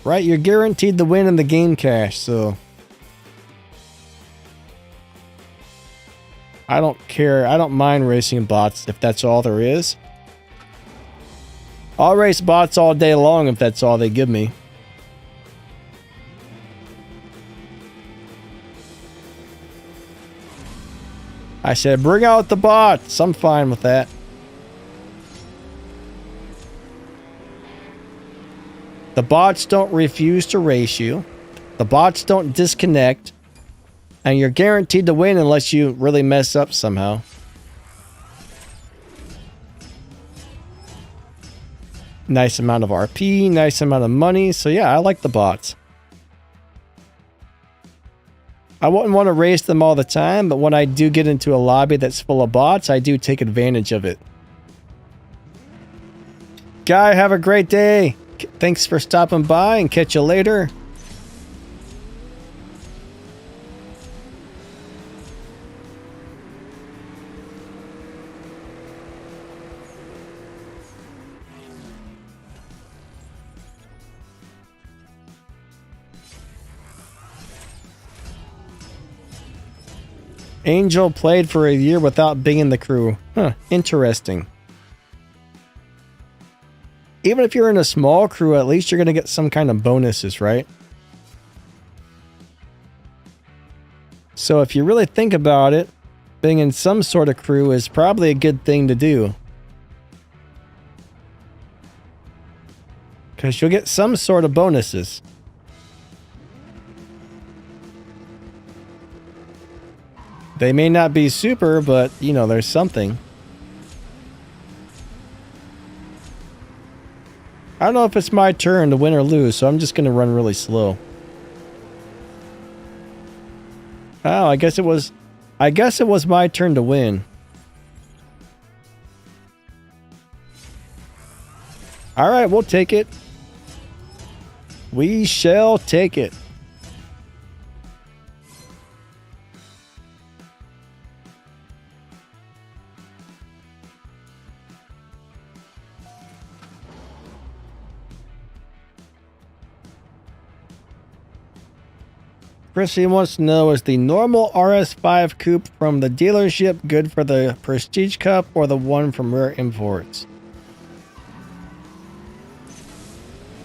Right? You're guaranteed the win in the game cash, so. I don't care. I don't mind racing bots if that's all there is. I'll race bots all day long if that's all they give me. I said, bring out the bots. I'm fine with that. The bots don't refuse to race you. The bots don't disconnect. And you're guaranteed to win unless you really mess up somehow. Nice amount of RP, nice amount of money. So yeah, I like the bots. I wouldn't want to race them all the time, but when I do get into a lobby that's full of bots, I do take advantage of it. Guy, have a great day. Thanks for stopping by and catch you later. Angel played for a year without being in the crew. Huh, interesting. Even if you're in a small crew, at least you're going to get some kind of bonuses, right? So if you really think about it, being in some sort of crew is probably a good thing to do. Because you'll get some sort of bonuses. They may not be super, but, you know, there's something. I don't know if it's my turn to win or lose, so I'm just going to run really slow. Oh, I guess it was my turn to win. All right, we'll take it. We shall take it. Chrissy wants to know, is the normal RS5 coupe from the dealership good for the Prestige Cup or the one from Rare Imports?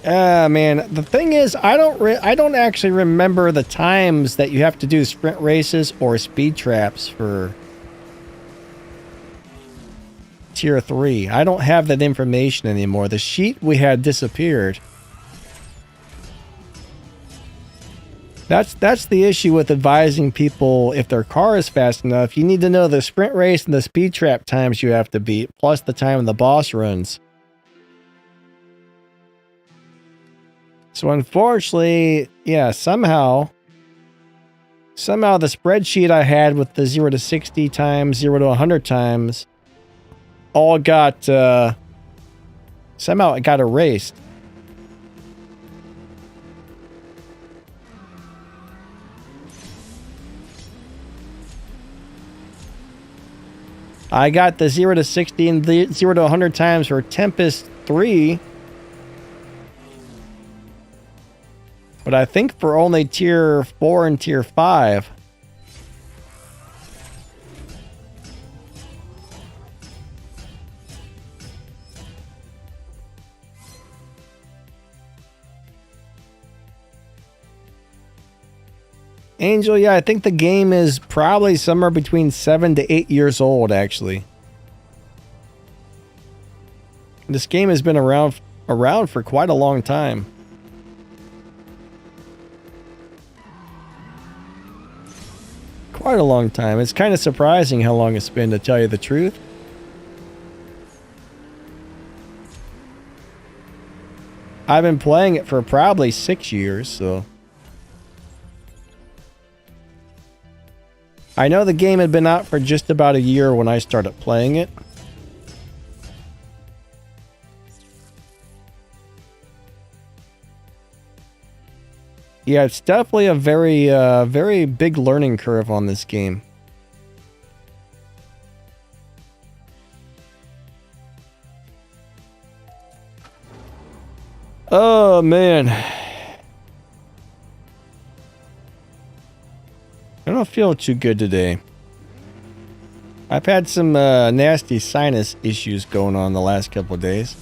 Man, the thing is, I don't actually remember the times that you have to do sprint races or speed traps for Tier 3. I don't have that information anymore. The sheet we had disappeared. That's the issue with advising people if their car is fast enough. You need to know the sprint race and the speed trap times you have to beat, plus the time the boss runs. So unfortunately, yeah, somehow Somehow the spreadsheet I had with the 0 to 60 times, 0 to 100 times, all got, somehow it got erased. I got the 0 to 60 and the 0 to 100 times for Tempest 3. But I think for only tier 4 and tier 5. Angel, yeah, I think the game is probably somewhere between 7 to 8 years old, actually. This game has been around for quite a long time. Quite a long time. It's kind of surprising how long it's been, to tell you the truth. I've been playing it for probably 6 years, so... I know the game had been out for just about a year when I started playing it. Yeah, it's definitely a very, very big learning curve on this game. Oh, man. I don't feel too good today. I've had some nasty sinus issues going on the last couple of days.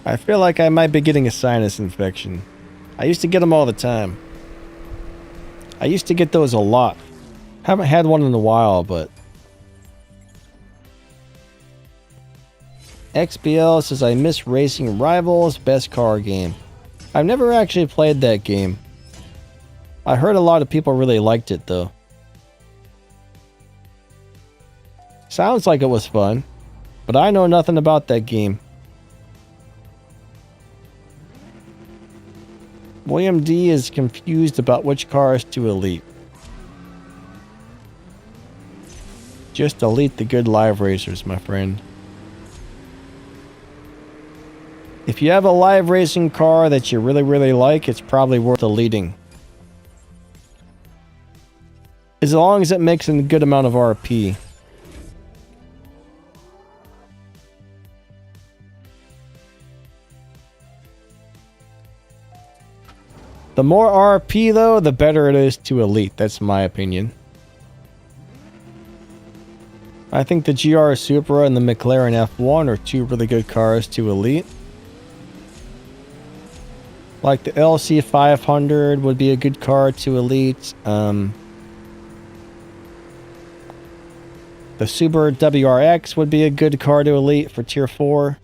I feel like I might be getting a sinus infection. I used to get them all the time. I used to get those a lot. Haven't had one in a while, but... XBL says, I miss Racing Rivals, best car game. I've never actually played that game. I heard a lot of people really liked it, though. Sounds like it was fun, but I know nothing about that game. William D is confused about which cars to elite. Just elite the good live racers, my friend. If you have a live racing car that you really, really like, it's probably worth deleting. As long as it makes a good amount of RP. The more RP, though, the better it is to elite. That's my opinion. I think the GR Supra and the McLaren F1 are two really good cars to elite. Like the LC 500 would be a good car to elite. The Subaru WRX would be a good car to elite for tier 4.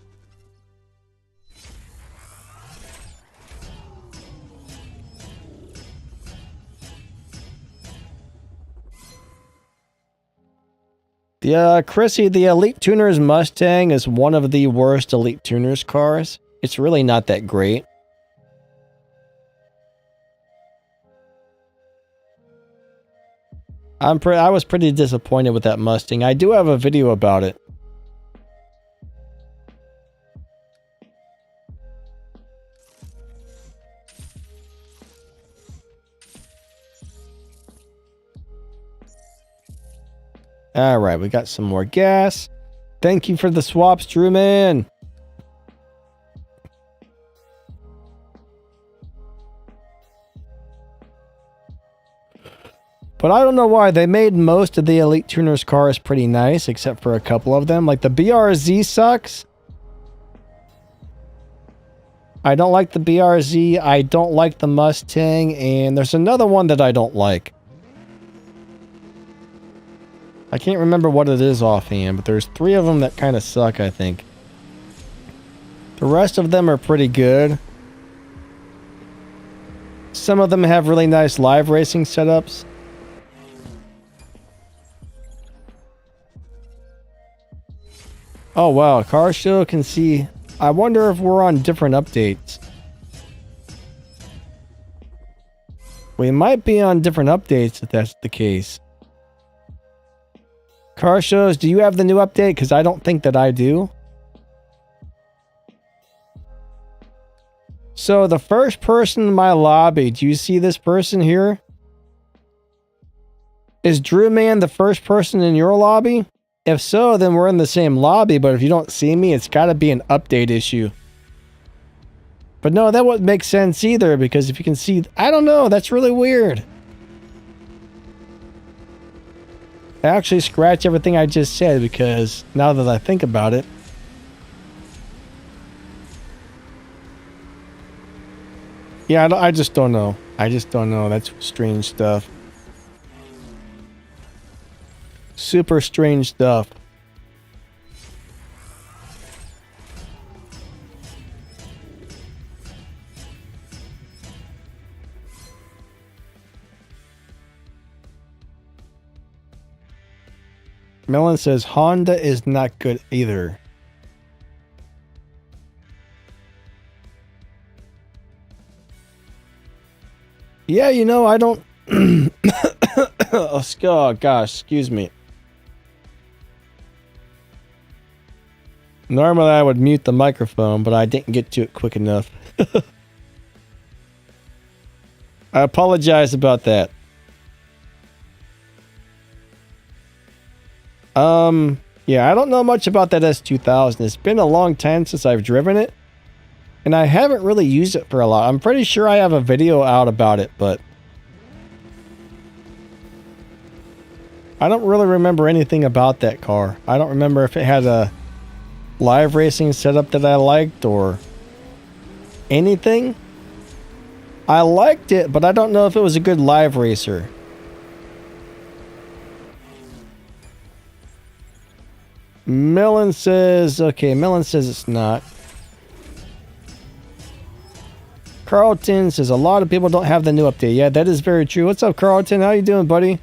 Chrissy, the Elite Tuners Mustang is one of the worst Elite Tuners cars. It's really not that great. I was pretty disappointed with that Mustang. I do have a video about it. Alright, we got some more gas. Thank you for the swaps, Drew Man. But I don't know why. They made most of the Elite Tuners cars pretty nice, except for a couple of them. Like the BRZ sucks. I don't like the BRZ. I don't like the Mustang. And there's another one that I don't like. I can't remember what it is offhand, but there's 3 of them that kind of suck, I think. The rest of them are pretty good. Some of them have really nice live racing setups. Oh wow, Car Show can see. I wonder if we're on different updates. We might be on different updates if that's the case. Car shows, do you have the new update? Because I don't think that I do. So the first person in my lobby, do you see this person here? Is Drew Man the first person in your lobby? If so, then we're in the same lobby, but if you don't see me, it's got to be an update issue. But no, that wouldn't make sense either, because if you can see, I don't know, that's really weird. I actually scratch everything I just said, because now that I think about it. Yeah, I just don't know. I just don't know. That's strange stuff. Super strange stuff. Melon says Honda is not good either. Yeah, you know, I don't... oh, gosh, excuse me. Normally I would mute the microphone, but I didn't get to it quick enough. I apologize about that. Yeah, I don't know much about that S2000. It's been a long time since I've driven it. And I haven't really used it for a lot. I'm pretty sure I have a video out about it, but I don't really remember anything about that car. I don't remember if it had a live racing setup that I liked or anything. I liked it, but I don't know if it was a good live racer. Melon says, okay, Melon says it's not. Carlton says a lot of people don't have the new update. Yeah, that is very true. What's up, Carlton? How you doing, buddy?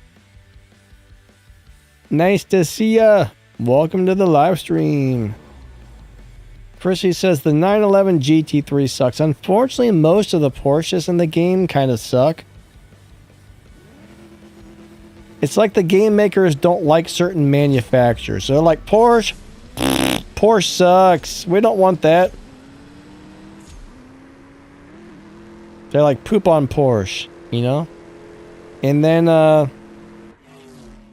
Nice to see ya. Welcome to the live stream. Chrissy says the 911 GT3 sucks. Unfortunately, most of the Porsches in the game kind of suck. It's like the game makers don't like certain manufacturers. So they're like, Porsche sucks. We don't want that. They're like poop on Porsche, you know? And then,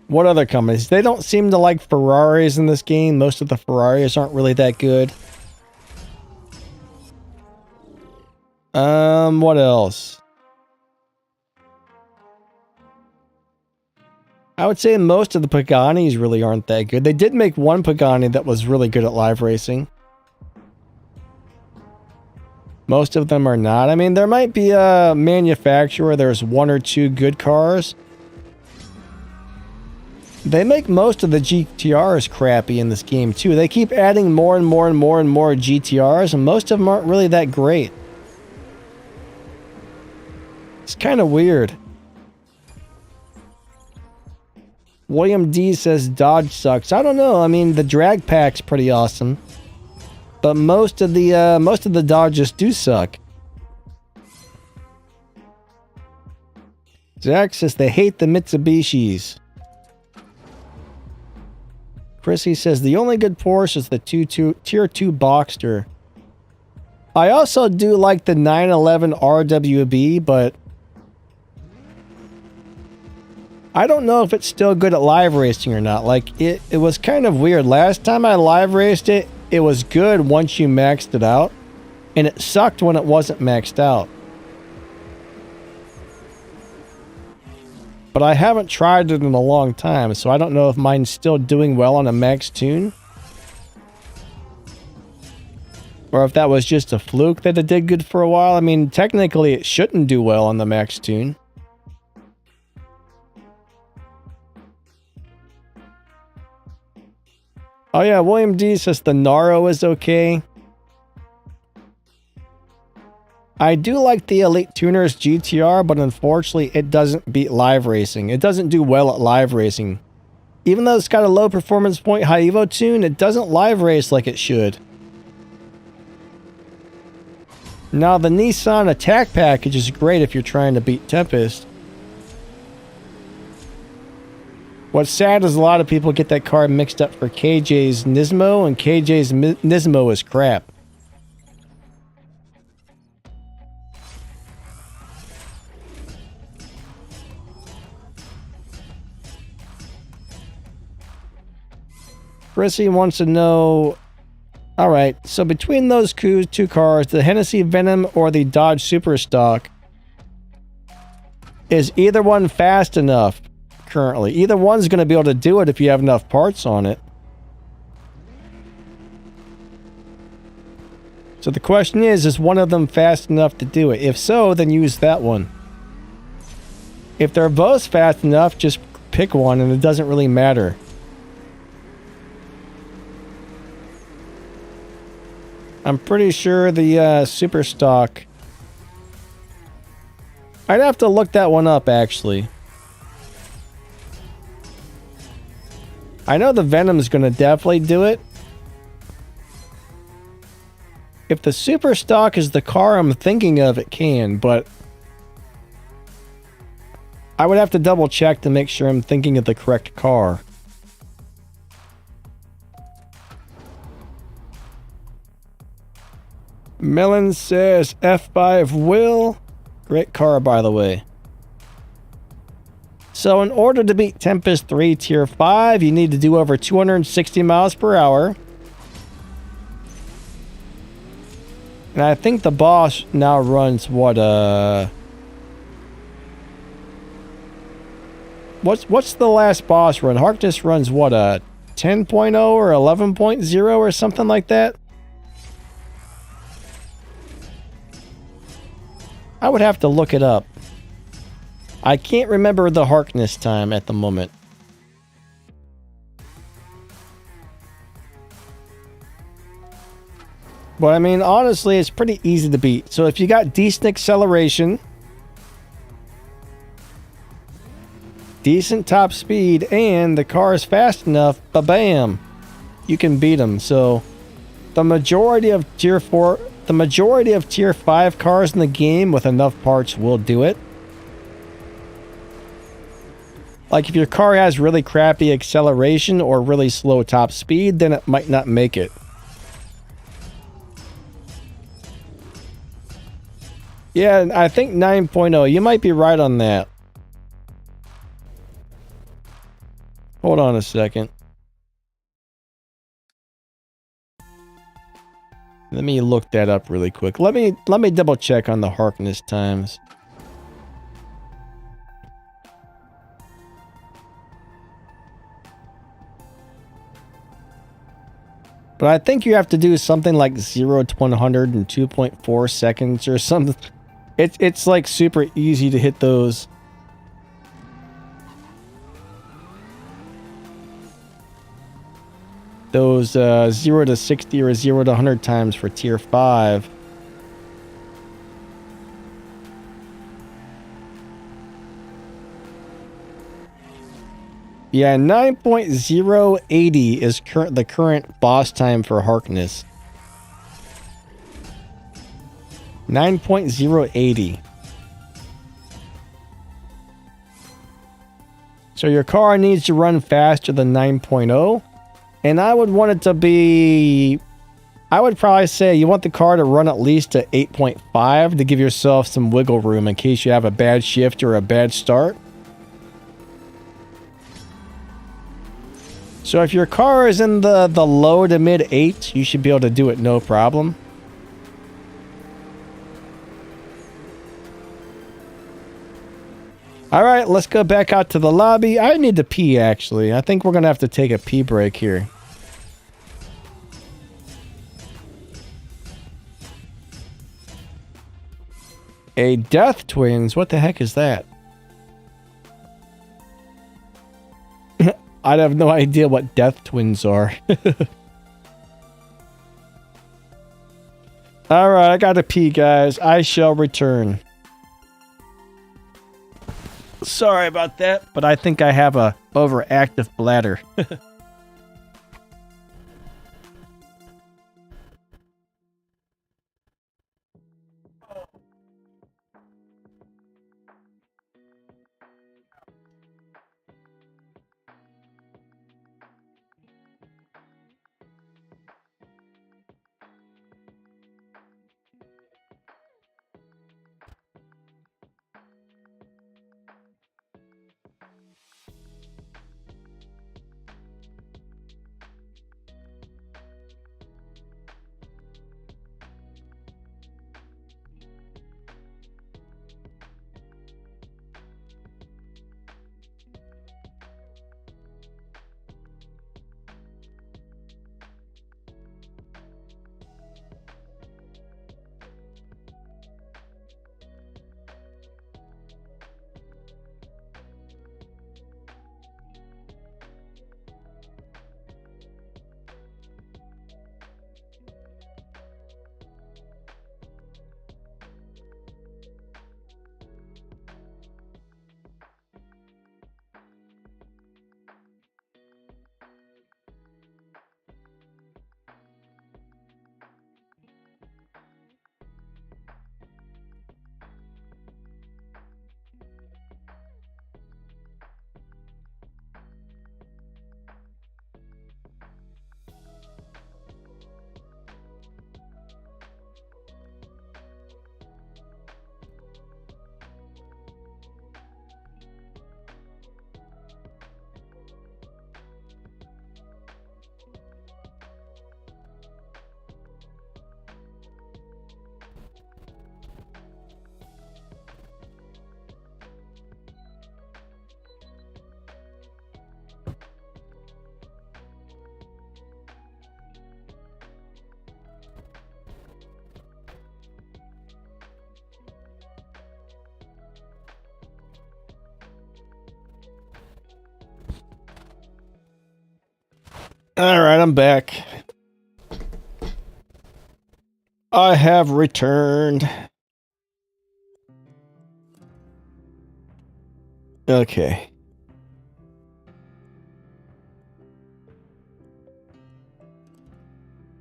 what other companies? They don't seem to like Ferraris in this game. Most of the Ferraris aren't really that good. What else? I would say most of the Paganis really aren't that good. They did make one Pagani that was really good at live racing. Most of them are not. I mean, there might be a manufacturer, there's one or two good cars. They make most of the GTRs crappy in this game too. They keep adding more and more and more and more GTRs, and most of them aren't really that great. It's kind of weird. William D says Dodge sucks. I don't know. I mean, the drag pack's pretty awesome, but most of the Dodges do suck. Zach says they hate the Mitsubishis. Chrissy says the only good Porsche is the Tier 2 Boxster. I also do like the 911 RWB, but I don't know if it's still good at live racing or not. Like, it was kind of weird. Last time I live raced it, it was good once you maxed it out, and it sucked when it wasn't maxed out. But I haven't tried it in a long time, so I don't know if mine's still doing well on a max tune. Or if that was just a fluke that it did good for a while. I mean, technically it shouldn't do well on the max tune. Oh yeah, William D says the Naro is okay. I do like the Elite Tuners GTR, but unfortunately it doesn't beat live racing. It doesn't do well at live racing. Even though it's got a low performance point high Evo tune, it doesn't live race like it should. Now the Nissan Attack Package is great if you're trying to beat Tempest. What's sad is a lot of people get that car mixed up for KJ's Nismo, and KJ's Nismo is crap. Chrissy wants to know, alright, so between those two cars, the Hennessy Venom or the Dodge Superstock, is either one fast enough currently? Either one's going to be able to do it if you have enough parts on it. So the question is one of them fast enough to do it? If so, then use that one. If they're both fast enough, just pick one and it doesn't really matter. I'm pretty sure the Superstock... I'd have to look that one up, actually. I know the Venom's going to definitely do it. If the Superstock is the car I'm thinking of, it can, but... I would have to double check to make sure I'm thinking of the correct car. Melon says F5 will. Great car, by the way. So in order to beat Tempest 3 Tier 5, you need to do over 260 miles per hour. And I think the boss now runs what, What's the last boss run? Harkness runs what, 10.0 or 11.0 or something like that? I would have to look it up. I can't remember the Harkness time at the moment. But I mean, honestly, it's pretty easy to beat. So if you got decent acceleration, decent top speed, and the car is fast enough, ba-bam, you can beat them. So the majority of Tier 4... The majority of Tier 5 cars in the game with enough parts will do it. Like if your car has really crappy acceleration or really slow top speed, then it might not make it. Yeah, I think 9.0. You might be right on that. Hold on a second. Let me look that up really quick. Let me double check on the Harkness times. But I think you have to do something like 0 to 100 in 2.4 seconds or something. It's like super easy to hit those. Those 0 to 60 or 0 to 100 times for Tier 5. Yeah, 9.080 is the current boss time for Harkness. 9.080. So your car needs to run faster than 9.0. And I would want it to be... I would probably say you want the car to run at least to 8.5 to give yourself some wiggle room in case you have a bad shift or a bad start. So if your car is in the low to mid 8s, you should be able to do it no problem. Alright, let's go back out to the lobby. I need to pee, actually. I think we're going to have to take a pee break here. A Death Twins? What the heck is that? I have no idea what Death Twins are. Alright, I gotta pee, guys. I shall return. Sorry about that, but I think I have a overactive bladder. Alright, I'm back. I have returned. Okay.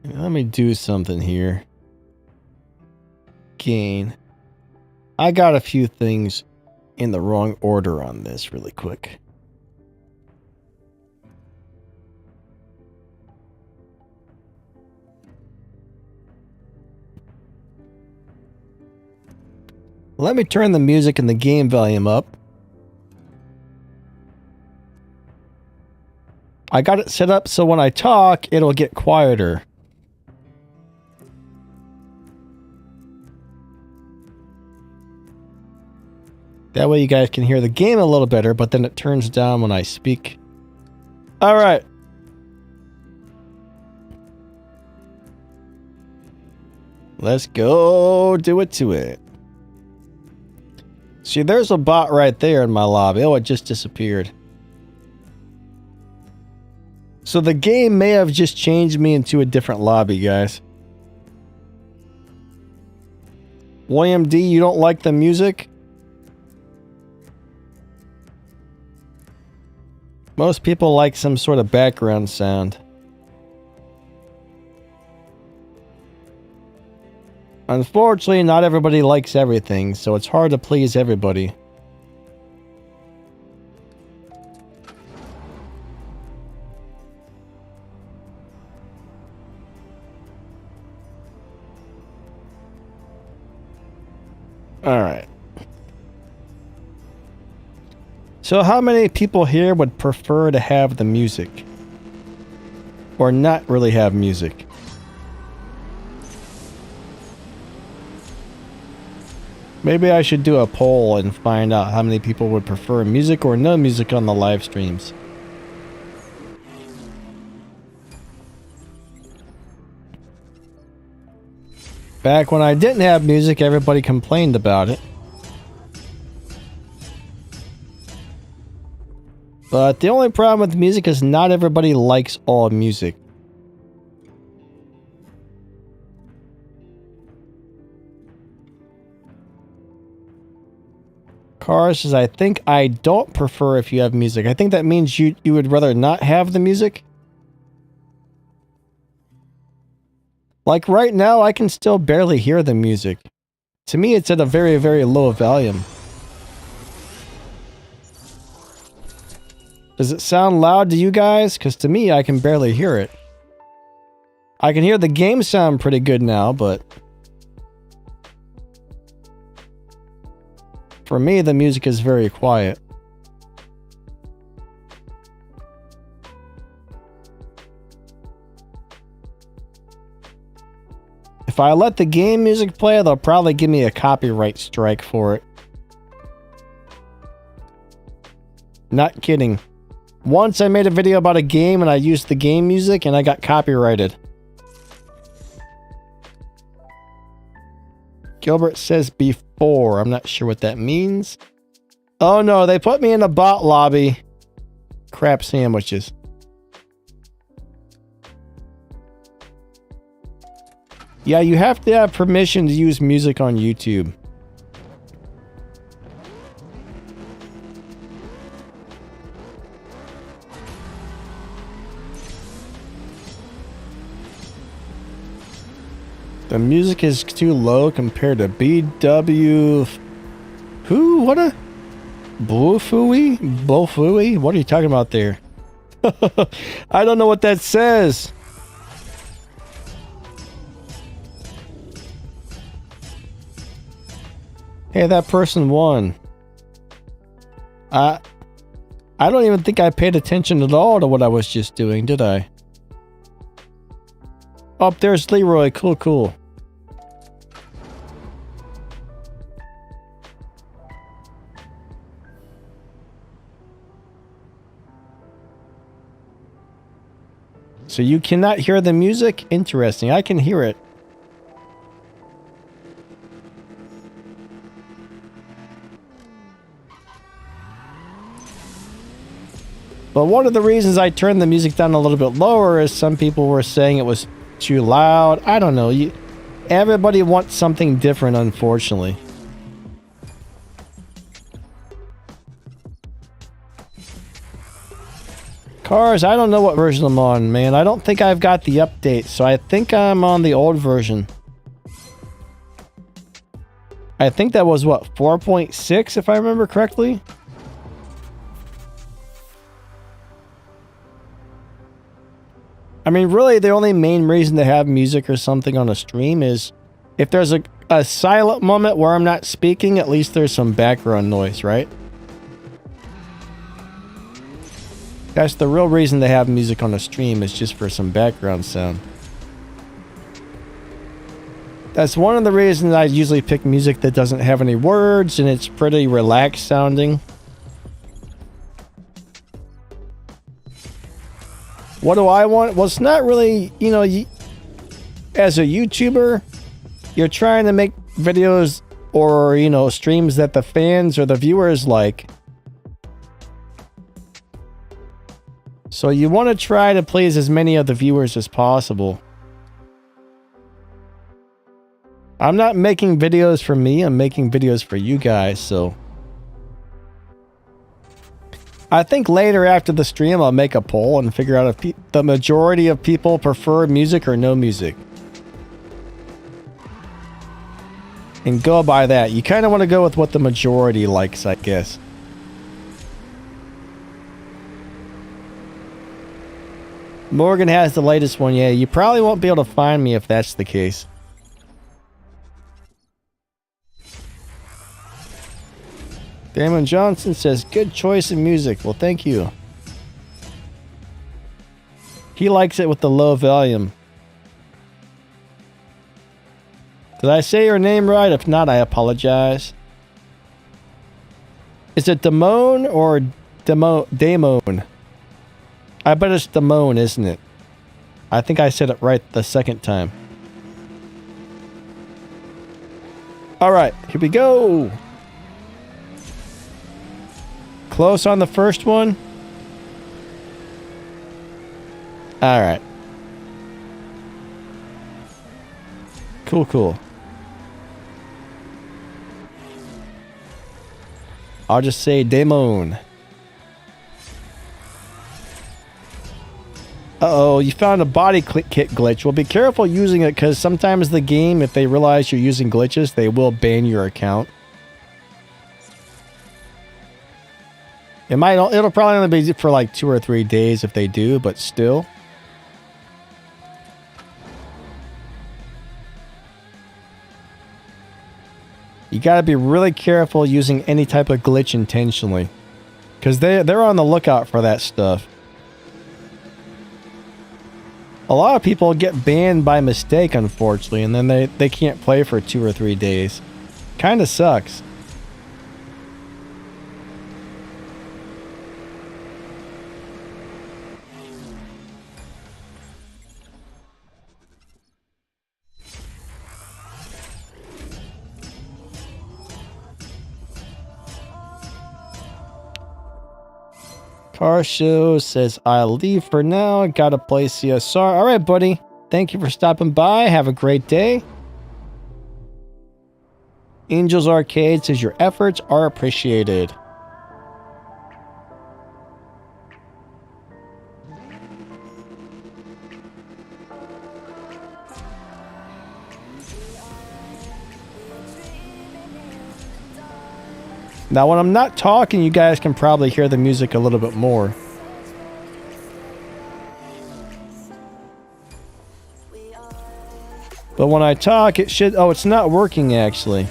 Let me do something here. Gain. I got a few things in the wrong order on this really quick. Let me turn the music and the game volume up. I got it set up so when I talk, it'll get quieter. That way you guys can hear the game a little better, but then it turns down when I speak. Alright. Let's go do it to it. See, there's a bot right there in my lobby. Oh, it just disappeared. So the game may have just changed me into a different lobby, guys. William D, you don't like the music? Most people like some sort of background sound. Unfortunately, not everybody likes everything, so it's hard to please everybody. Alright. So how many people here would prefer to have the music? Or not really have music? Maybe I should do a poll and find out how many people would prefer music or no music on the live streams. Back when I didn't have music, everybody complained about it. But the only problem with music is not everybody likes all music. Cars says, I think I don't prefer if you have music. I think that means you would rather not have the music. Like right now, I can still barely hear the music. To me, it's at a very, very low volume. Does it sound loud to you guys? Because to me, I can barely hear it. I can hear the game sound pretty good now, but... for me, the music is very quiet. If I let the game music play, they'll probably give me a copyright strike for it. Not kidding. Once I made a video about a game and I used the game music and I got copyrighted. Gilbert says before. I'm not sure what that means. Oh no, they put me in a bot lobby. Crap sandwiches. Yeah, you have to have permission to use music on YouTube. The music is too low compared to BW... Who? What a... Bofui? Bofui? What are you talking about there? I don't know what that says. Hey, that person won. I don't even think I paid attention at all to what I was just doing, did I? Oh, there's Leroy. Cool, cool. So you cannot hear the music? Interesting. I can hear it. But one of the reasons I turned the music down a little bit lower is some people were saying it was too loud. I don't know. Everybody wants something different, unfortunately. Cars, I don't know what version I'm on, man. I don't think I've got the update, so I think I'm on the old version. I think that was, what, 4.6, if I remember correctly? I mean, really, the only main reason to have music or something on a stream is if there's a silent moment where I'm not speaking, at least there's some background noise, right? That's the real reason to have music on a stream, is just for some background sound. That's one of the reasons I usually pick music that doesn't have any words and it's pretty relaxed sounding. What do I want? Well, it's not really, you know, as a YouTuber, you're trying to make videos or, you know, streams that the fans or the viewers like. So you want to try to please as many of the viewers as possible. I'm not making videos for me, I'm making videos for you guys, so... I think later after the stream I'll make a poll and figure out if the majority of people prefer music or no music. And go by that. You kind of want to go with what the majority likes, I guess. Morgan has the latest one. Yeah, you probably won't be able to find me if that's the case. Damon Johnson says, good choice in music. Well, thank you. He likes it with the low volume. Did I say your name right? If not, I apologize. Is it Damone or Damone? I bet it's Damone, isn't it? I think I said it right the second time. Alright, here we go. Close on the first one. Alright. Cool, cool. I'll just say Damone. Uh-oh, you found a body kit glitch. Well, be careful using it, because sometimes the game, if they realize you're using glitches, they will ban your account. It'll probably only be for like 2 or 3 days if they do, but still. You gotta be really careful using any type of glitch intentionally, because they're on the lookout for that stuff. A lot of people get banned by mistake, unfortunately, and then they can't play for 2 or 3 days. Kinda sucks. Car Show says, I'll leave for now. Gotta play CSR. Alright, buddy. Thank you for stopping by. Have a great day. Angels Arcade says, your efforts are appreciated. Now, when I'm not talking, you guys can probably hear the music a little bit more. But when I talk, it should... Oh, it's not working, actually.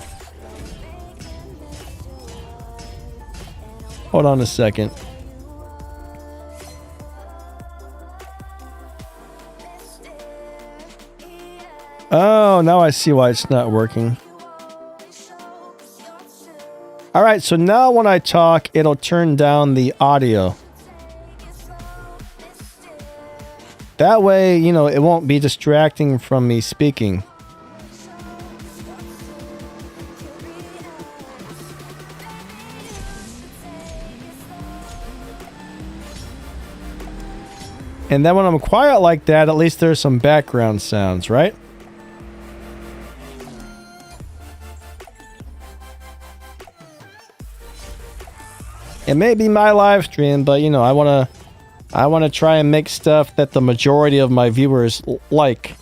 Hold on a second. Oh, now I see why it's not working. Alright, so now when I talk, it'll turn down the audio. That way, you know, it won't be distracting from me speaking. And then when I'm quiet like that, at least there's some background sounds, right? It may be my live stream, but you know, I want to try and make stuff that the majority of my viewers like.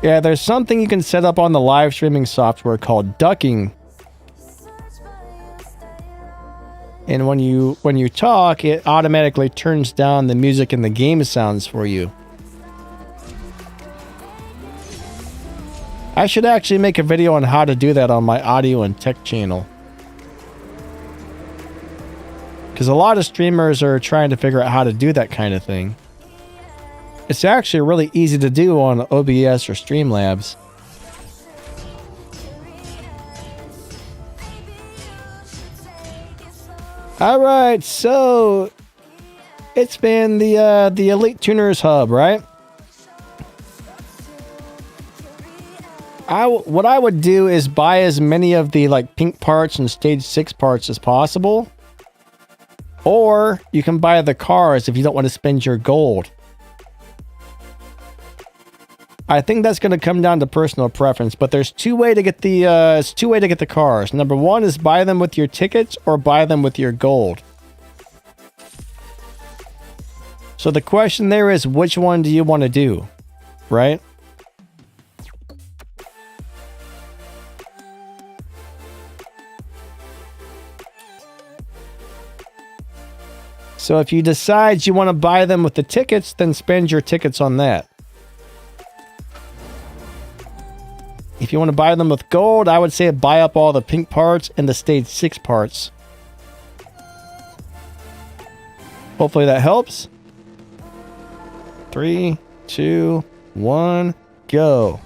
Yeah, there's something you can set up on the live streaming software called ducking. And when you talk, it automatically turns down the music and the game sounds for you. I should actually make a video on how to do that on my audio and tech channel. Because a lot of streamers are trying to figure out how to do that kind of thing. It's actually really easy to do on OBS or Streamlabs. Alright, so it's been the Elite Tuners Hub, right? What I would do is buy as many of the like pink parts and stage 6 parts as possible. Or you can buy the cars if you don't want to spend your gold. I think that's going to come down to personal preference, but there's two ways to get the cars. Number one is buy them with your tickets or buy them with your gold. So the question there is, which one do you want to do, right? So if you decide you want to buy them with the tickets, then spend your tickets on that. If you want to buy them with gold, I would say buy up all the pink parts and the stage 6 parts. Hopefully that helps. 3, 2, 1, go.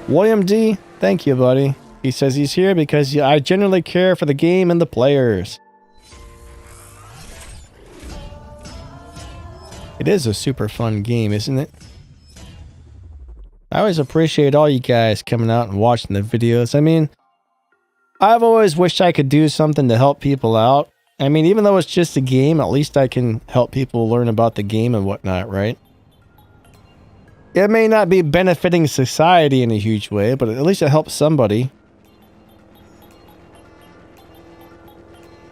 William D, thank you, buddy. He says he's here because I genuinely care for the game and the players. It is a super fun game, isn't it? I always appreciate all you guys coming out and watching the videos. I mean, I've always wished I could do something to help people out. I mean, even though it's just a game, at least I can help people learn about the game and whatnot, right? It may not be benefiting society in a huge way, but at least it helps somebody.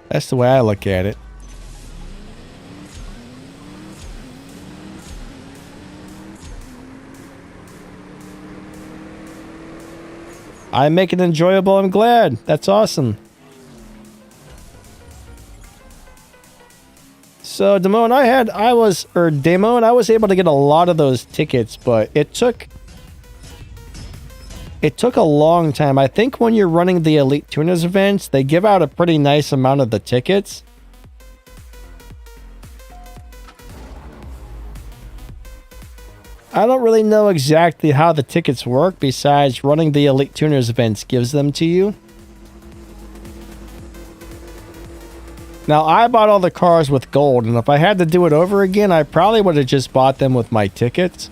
That's the way I look at it. I make it enjoyable. I'm glad. That's awesome. So Damone, I was able to get a lot of those tickets, but it took a long time. I think when you're running the Elite Tuners events, they give out a pretty nice amount of the tickets. I don't really know exactly how the tickets work besides running the Elite Tuners events gives them to you. Now, I bought all the cars with gold, and if I had to do it over again, I probably would have just bought them with my tickets.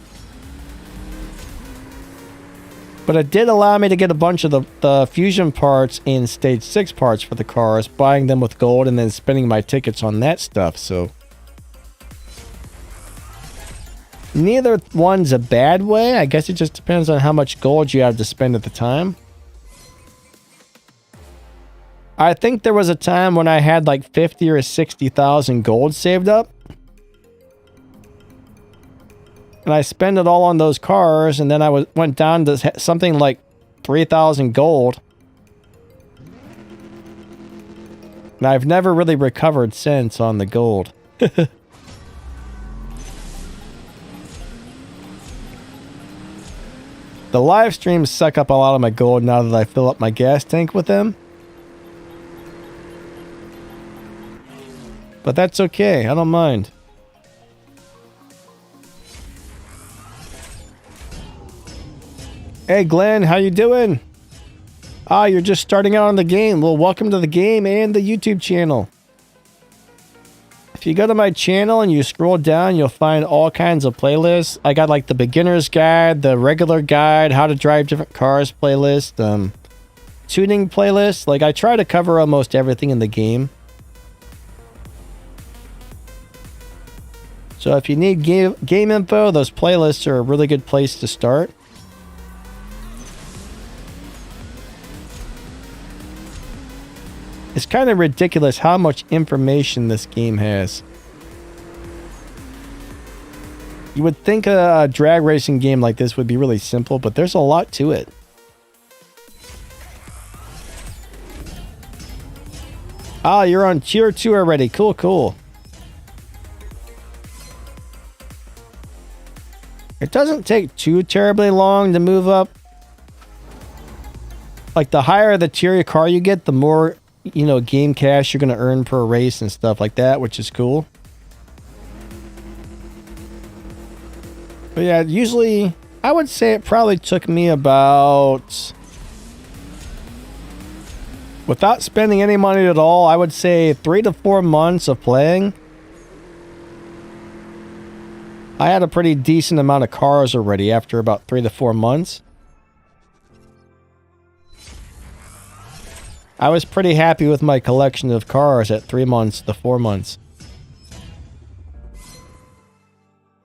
But it did allow me to get a bunch of the fusion parts and stage 6 parts for the cars, buying them with gold and then spending my tickets on that stuff, so... Neither one's a bad way. I guess it just depends on how much gold you have to spend at the time. I think there was a time when I had like 50 or 60,000 gold saved up. And I spent it all on those cars, and then I went down to something like 3,000 gold. And I've never really recovered since on the gold. The live streams suck up a lot of my gold now that I fill up my gas tank with them. But that's okay, I don't mind. Hey Glenn, how you doing? Ah, you're just starting out on the game. Well, welcome to the game and the YouTube channel. If you go to my channel and you scroll down, you'll find all kinds of playlists. I got like the beginner's guide, the regular guide, how to drive different cars playlist, tuning playlist. Like I try to cover almost everything in the game. So if you need game info, those playlists are a really good place to start. It's kind of ridiculous how much information this game has. You would think a drag racing game like this would be really simple, but there's a lot to it. Ah, you're on tier 2 already. Cool, cool. It doesn't take too terribly long to move up. Like the higher the tier car you get, the more, you know, game cash you're going to earn per race and stuff like that, which is cool. But yeah, usually I would say it probably took me about, without spending any money at all, I would say 3 to 4 months of playing. I had a pretty decent amount of cars already after about 3 to 4 months. I was pretty happy with my collection of cars at 3 months to 4 months.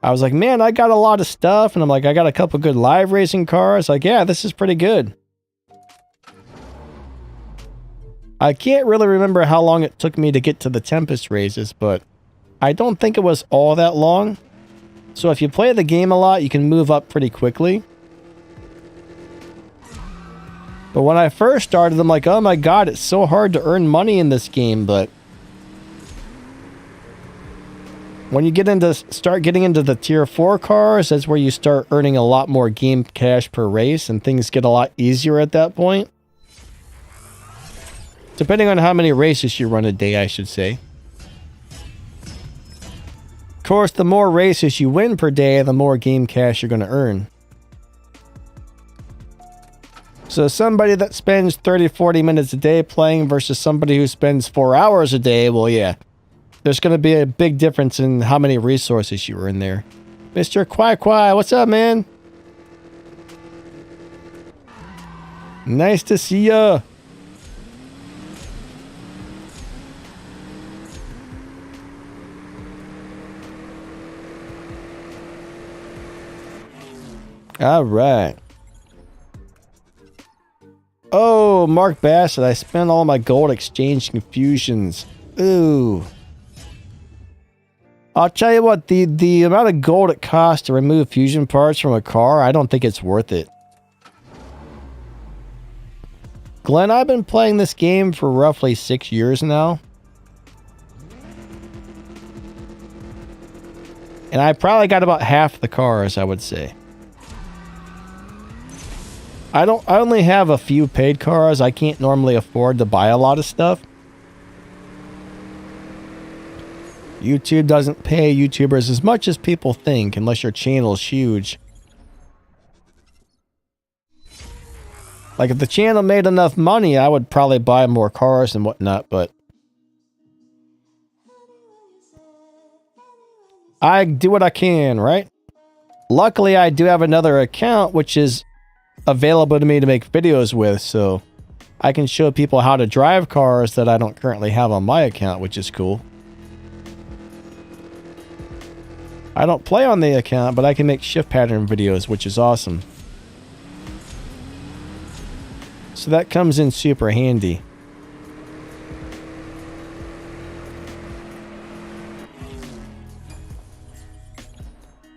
I was like, man, I got a lot of stuff. And I'm like, I got a couple good live racing cars. Like, yeah, this is pretty good. I can't really remember how long it took me to get to the Tempest races, but I don't think it was all that long. So if you play the game a lot, you can move up pretty quickly. But when I first started, I'm like, oh my god, it's so hard to earn money in this game. But when you start getting into the tier 4 cars, that's where you start earning a lot more game cash per race, and things get a lot easier at that point. Depending on how many races you run a day, I should say. Of course, the more races you win per day, the more game cash you're going to earn. So somebody that spends 30-40 minutes a day playing versus somebody who spends 4 hours a day, well, yeah. There's going to be a big difference in how many resources you earn there. Mr. Kwai, what's up, man? Nice to see ya. All right. Oh, Mark Bassett, I spent all my gold exchanging fusions. Ooh. I'll tell you what, the amount of gold it costs to remove fusion parts from a car, I don't think it's worth it. Glenn, I've been playing this game for roughly 6 years now. And I probably got about half the cars, I would say. I only have a few paid cars. I can't normally afford to buy a lot of stuff. YouTube doesn't pay YouTubers as much as people think, unless your channel is huge. Like, if the channel made enough money, I would probably buy more cars and whatnot, but I do what I can, right? Luckily, I do have another account, which is available to me to make videos with, so I can show people how to drive cars that I don't currently have on my account, which is cool. I don't play on the account, but I can make shift pattern videos, which is awesome. So that comes in super handy.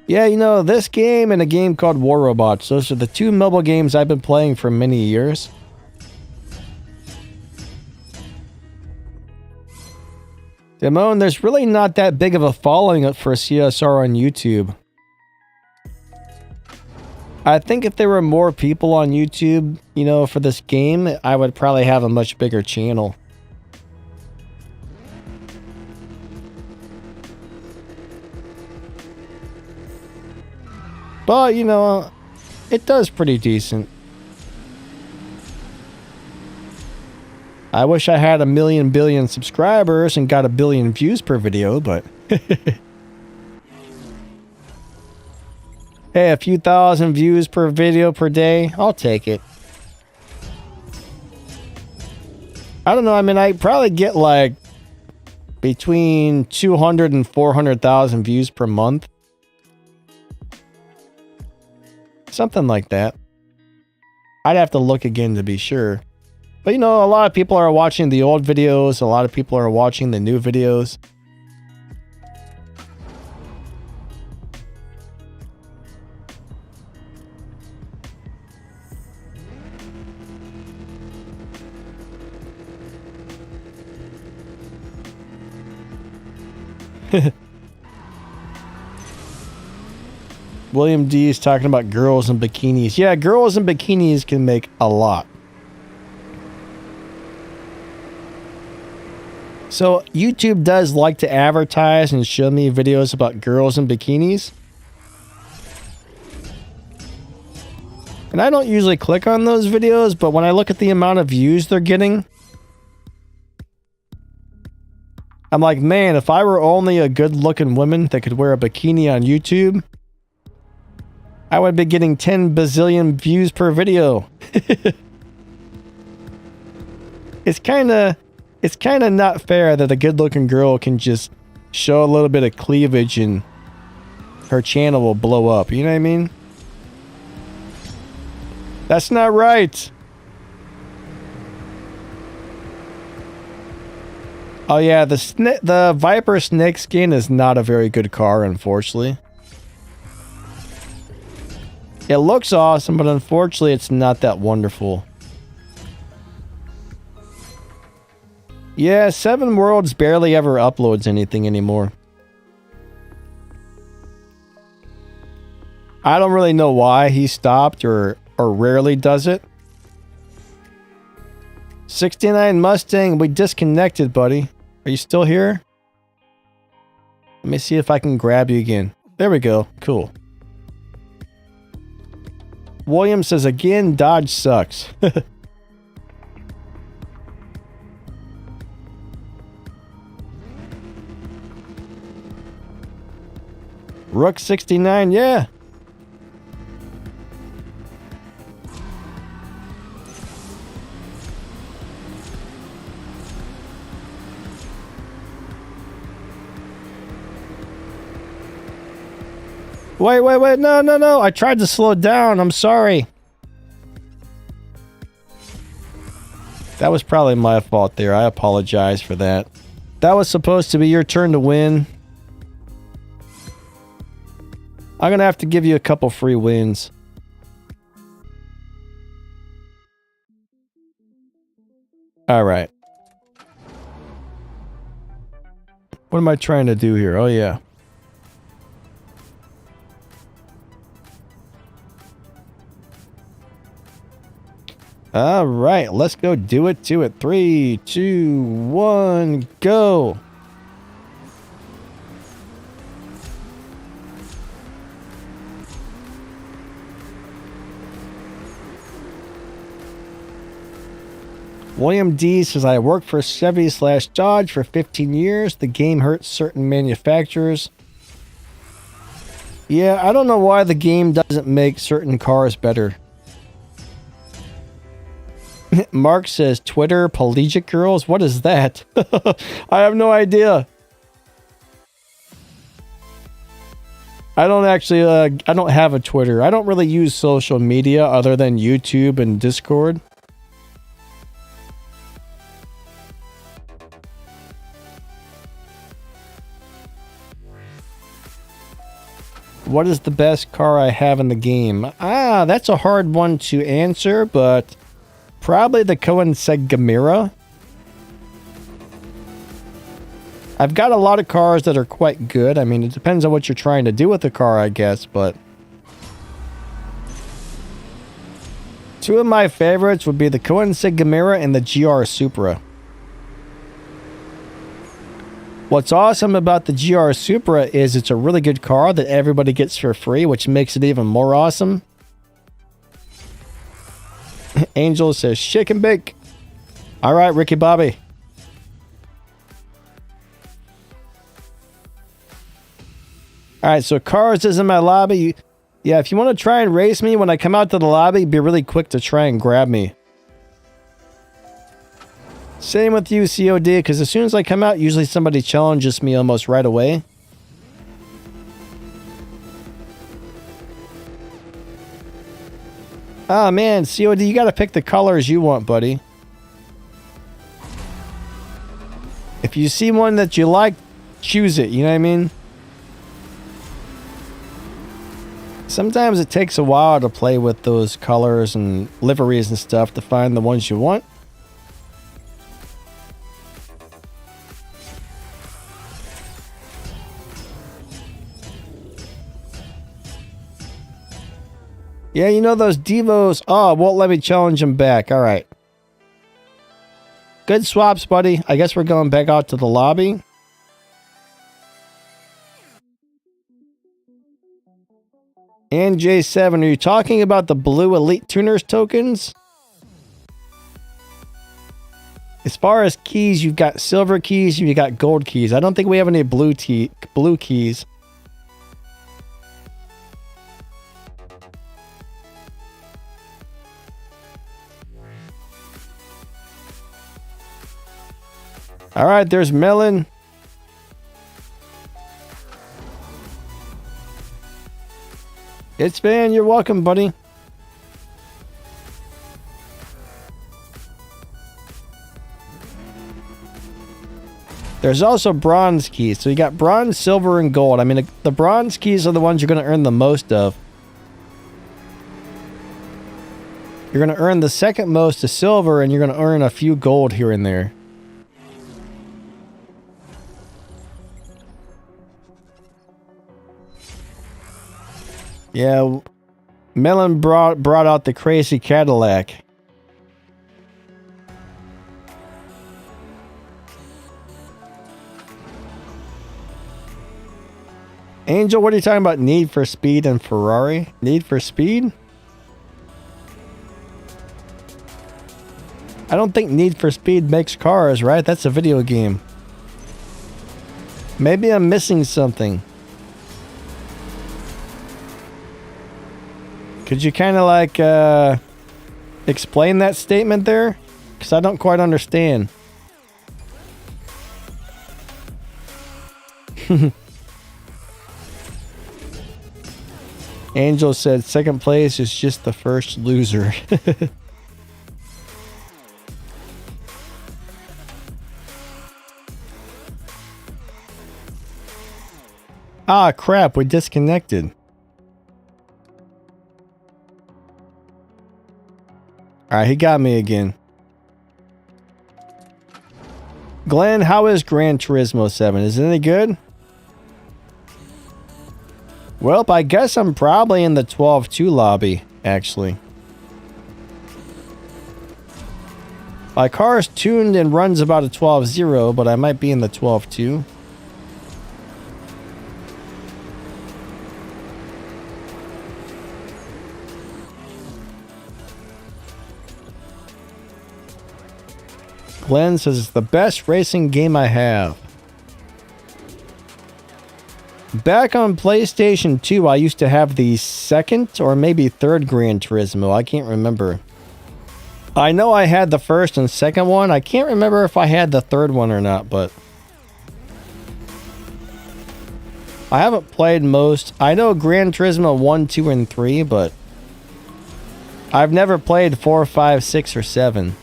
Yeah, you know, this game and a game called War Robots, those are the two mobile games I've been playing for many years. Damone, there's really not that big of a following for CSR on YouTube. I think if there were more people on YouTube, you know, for this game, I would probably have a much bigger channel. But, you know, it does pretty decent. I wish I had 1 billion subscribers and got 1 billion views per video, but... Hey, a few thousand views per video per day, I'll take it. I don't know, I mean, I probably get like between 200 and 400,000 views per month. Something like that. I'd have to look again to be sure. But you know, a lot of people are watching the old videos, a lot of people are watching the new videos. William D is talking about girls in bikinis. Yeah, girls in bikinis can make a lot. So YouTube does like to advertise and show me videos about girls in bikinis. And I don't usually click on those videos, but when I look at the amount of views they're getting, I'm like, man, if I were only a good-looking woman that could wear a bikini on YouTube, I would be getting 10 bazillion views per video. It's kind of not fair that a good-looking girl can just show a little bit of cleavage and her channel will blow up. You know what I mean? That's not right. Oh yeah, the Viper snake skin is not a very good car, unfortunately. It looks awesome, but unfortunately it's not that wonderful. Yeah, Seven Worlds barely ever uploads anything anymore. I don't really know why he stopped or rarely does it. 69 Mustang, we disconnected, buddy. Are you still here? Let me see if I can grab you again. There we go. Cool. William says again, Dodge sucks. Rook 69, yeah. Wait, no. I tried to slow down. I'm sorry. That was probably my fault there. I apologize for that. That was supposed to be your turn to win. I'm going to have to give you a couple free wins. All right. What am I trying to do here? Oh, yeah. All right, let's go do it to it. 3, 2, 1, go. William D says, I worked for Chevy/Dodge for 15 years. The game hurts certain manufacturers. Yeah, I don't know why the game doesn't make certain cars better. Mark says, Twitter, Pelagic Girls? What is that? I have no idea. I don't actually, I don't have a Twitter. I don't really use social media other than YouTube and Discord. What is the best car I have in the game? Ah, that's a hard one to answer, but probably the Koenigsegg Gamera. I've got a lot of cars that are quite good. I mean, it depends on what you're trying to do with the car, I guess, but two of my favorites would be the Koenigsegg Gamera and the GR Supra. What's awesome about the GR Supra is it's a really good car that everybody gets for free, which makes it even more awesome. Angel says, shake and bake. All right, Ricky Bobby. All right, so Cars is in my lobby. Yeah, if you want to try and race me when I come out to the lobby, be really quick to try and grab me. Same with you, COD, because as soon as I come out, usually somebody challenges me almost right away. Oh man, COD, you gotta pick the colors you want, buddy. If you see one that you like, choose it, you know what I mean? Sometimes it takes a while to play with those colors and liveries and stuff to find the ones you want. Yeah, you know those Devos. Oh, it won't let me challenge them back. All right. Good swaps, buddy. I guess we're going back out to the lobby. And J7, are you talking about the blue Elite Tuners tokens? As far as keys, you've got silver keys, you've got gold keys. I don't think we have any blue keys. All right, there's Melon. It's Van, you're welcome, buddy. There's also bronze keys. So you got bronze, silver, and gold. I mean, the bronze keys are the ones you're going to earn the most of. You're going to earn the second most of silver, and you're going to earn a few gold here and there. Yeah, Melon brought out the crazy Cadillac. Angel, what are you talking about? Need for Speed and Ferrari? Need for Speed? I don't think Need for Speed makes cars, right? That's a video game. Maybe I'm missing something. Could you kind of like explain that statement there? Because I don't quite understand. Angel said second place is just the first loser. Ah, crap, we disconnected. Alright, he got me again. Glenn, how is Gran Turismo 7? Is it any good? Well, I guess I'm probably in the 12.2 lobby, actually. My car's tuned and runs about a 12.0, but I might be in the 12.2. Glenn says it's the best racing game I have. Back on PlayStation 2, I used to have the second or maybe third Gran Turismo. I can't remember. I know I had the first and second one. I can't remember if I had the third one or not, but I haven't played most. I know Gran Turismo 1, 2, and 3, but I've never played 4, 5, 6, or 7.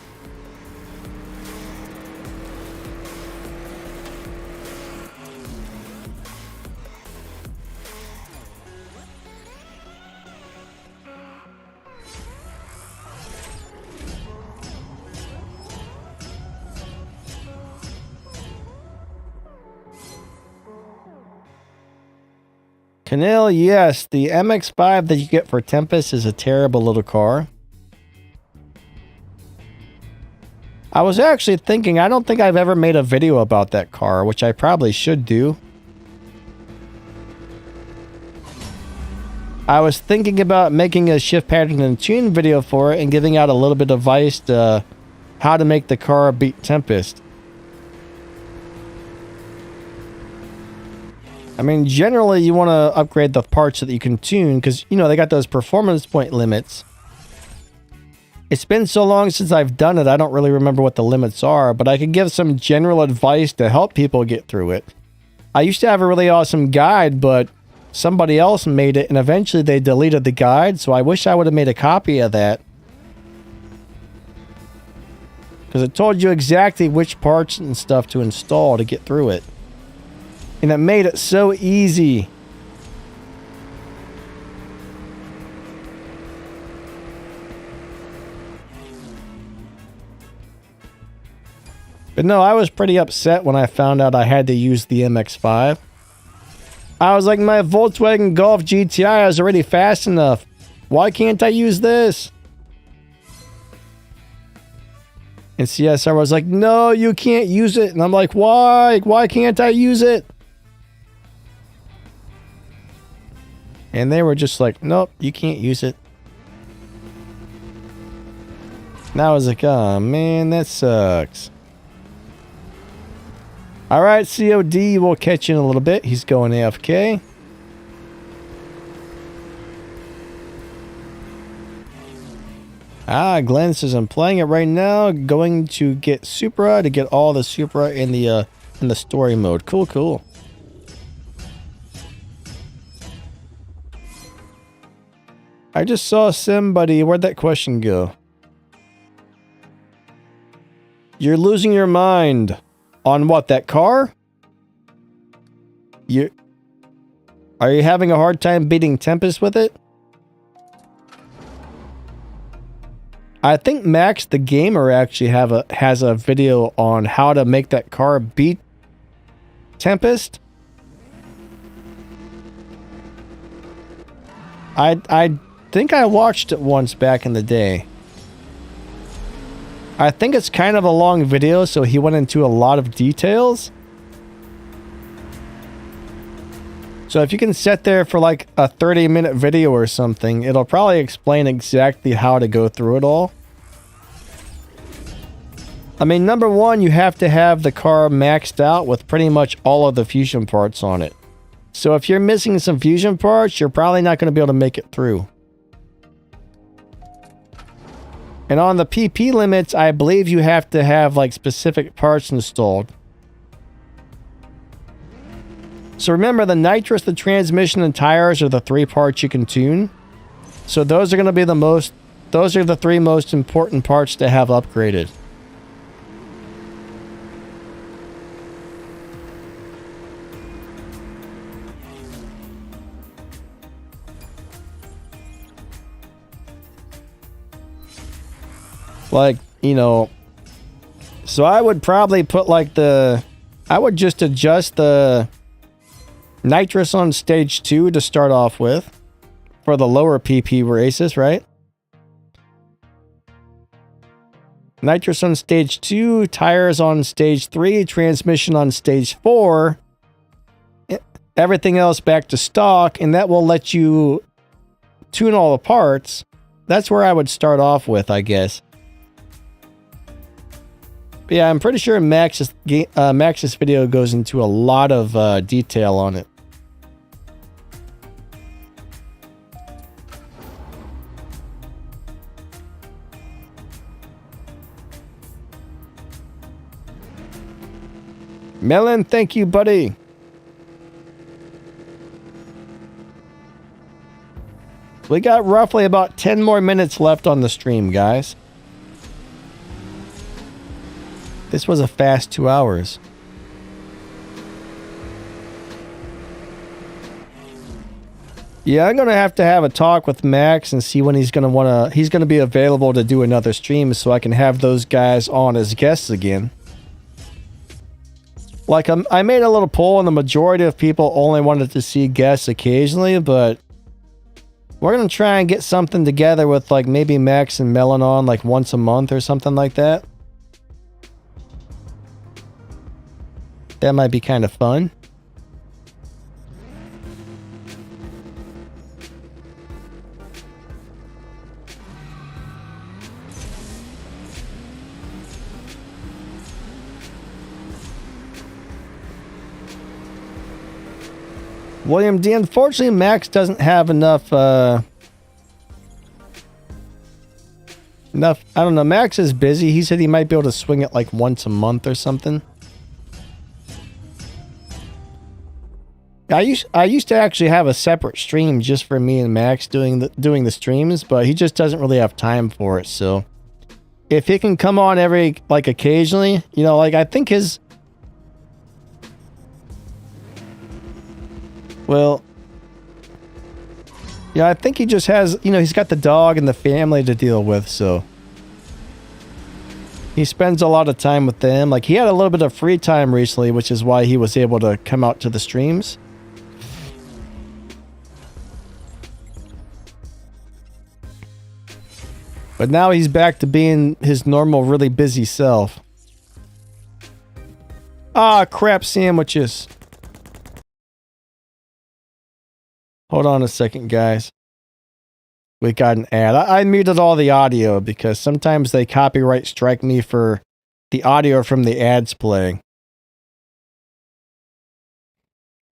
Canal, yes, the MX-5 that you get for Tempest is a terrible little car. I was actually thinking, I don't think I've ever made a video about that car, which I probably should do. I was thinking about making a shift pattern and tune video for it and giving out a little bit of advice to how to make the car beat Tempest. I mean, generally you want to upgrade the parts that you can tune because, you know, they got those performance point limits. It's been so long since I've done it, I don't really remember what the limits are, but I could give some general advice to help people get through it. I used to have a really awesome guide, but somebody else made it and eventually they deleted the guide, so I wish I would have made a copy of that. Because it told you exactly which parts and stuff to install to get through it. And it made it so easy. But no, I was pretty upset when I found out I had to use the MX-5. I was like, my Volkswagen Golf GTI is already fast enough. Why can't I use this? And CSR was like, no, you can't use it. And I'm like, why? Why can't I use it? And they were just like, nope, you can't use it. And I was like, oh man, that sucks. Alright, COD, we'll catch you in a little bit. He's going AFK. Glenn says, I'm playing it right now. Going to get Supra to get all the Supra in the story mode. Cool, cool. I just saw somebody. Where'd that question go? You're losing your mind. On what, that car? Are you having a hard time beating Tempest with it? I think Max the Gamer actually has a video on how to make that car beat Tempest. I think I watched it once back in the day. I think it's kind of a long video, so he went into a lot of details. So if you can sit there for like a 30-minute video or something, it'll probably explain exactly how to go through it all. I mean, number one, you have to have the car maxed out with pretty much all of the fusion parts on it. So if you're missing some fusion parts, you're probably not going to be able to make it through. And on the PP limits, I believe you have to have like specific parts installed. So remember, the nitrous, the transmission, and tires are the 3 parts you can tune. So those are going to be those are the 3 most important parts to have upgraded. Like, you know, so I would probably put like I would just adjust the nitrous on stage 2 to start off with for the lower PP races, right? Nitrous on stage 2, tires on stage 3, transmission on stage 4, everything else back to stock, and that will let you tune all the parts. That's where I would start off with, I guess. But yeah, I'm pretty sure Max's video goes into a lot of detail on it. Melon, thank you, buddy. We got roughly about 10 more minutes left on the stream, guys. This was a fast 2 hours. Yeah, I'm gonna have to have a talk with Max and see when he's gonna be available to do another stream so I can have those guys on as guests again. Like, I made a little poll and the majority of people only wanted to see guests occasionally, but we're gonna try and get something together with like maybe Max and Melon on like once a month or something like that. That might be kind of fun. William D, unfortunately, Max doesn't have enough, I don't know, Max is busy. He said he might be able to swing it like once a month or something. I used to actually have a separate stream just for me and Max doing the streams, but he just doesn't really have time for it. So if he can come on every, like, occasionally, you know, like, I think his, well, yeah, I think he just has, you know, he's got the dog and the family to deal with, so he spends a lot of time with them. Like, he had a little bit of free time recently, which is why he was able to come out to the streams. But now he's back to being his normal, really busy self. Ah, crap sandwiches. Hold on a second, guys. We got an ad. I muted all the audio because sometimes they copyright strike me for the audio from the ads playing.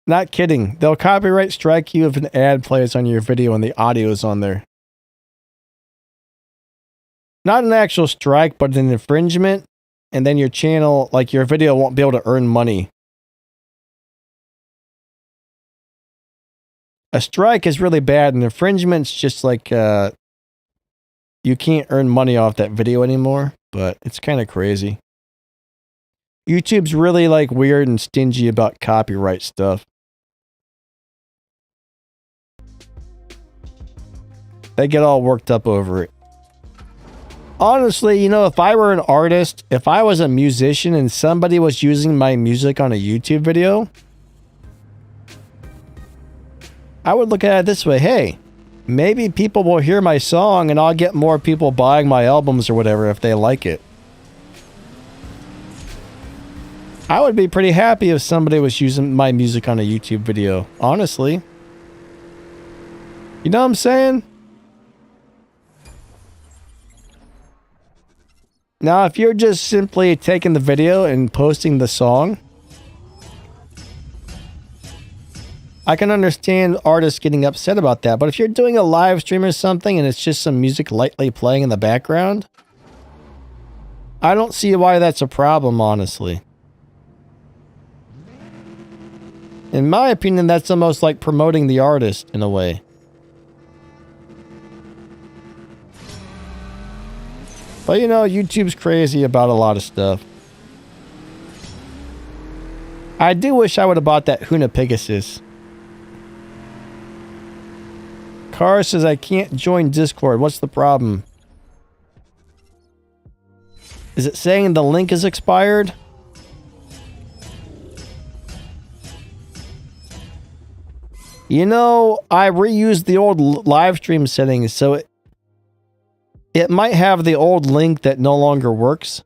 Not kidding. They'll copyright strike you if an ad plays on your video and the audio is on there. Not an actual strike, but an infringement. And then your channel, like your video, won't be able to earn money. A strike is really bad. An infringement's just like, you can't earn money off that video anymore. But it's kind of crazy. YouTube's really like weird and stingy about copyright stuff. They get all worked up over it. Honestly, you know, if I were an artist, if I was a musician and somebody was using my music on a YouTube video, I would look at it this way. Hey, maybe people will hear my song and I'll get more people buying my albums or whatever if they like it. I would be pretty happy if somebody was using my music on a YouTube video, honestly. You know what I'm saying? Now, if you're just simply taking the video and posting the song, I can understand artists getting upset about that. But if you're doing a live stream or something and it's just some music lightly playing in the background, I don't see why that's a problem, honestly. In my opinion, that's almost like promoting the artist in a way. But you know, YouTube's crazy about a lot of stuff. I do wish I would have bought that Huna Pegasus. Car says I can't join Discord. What's the problem? Is it saying the link is expired? You know, I reused the old live stream settings, so it might have the old link that no longer works.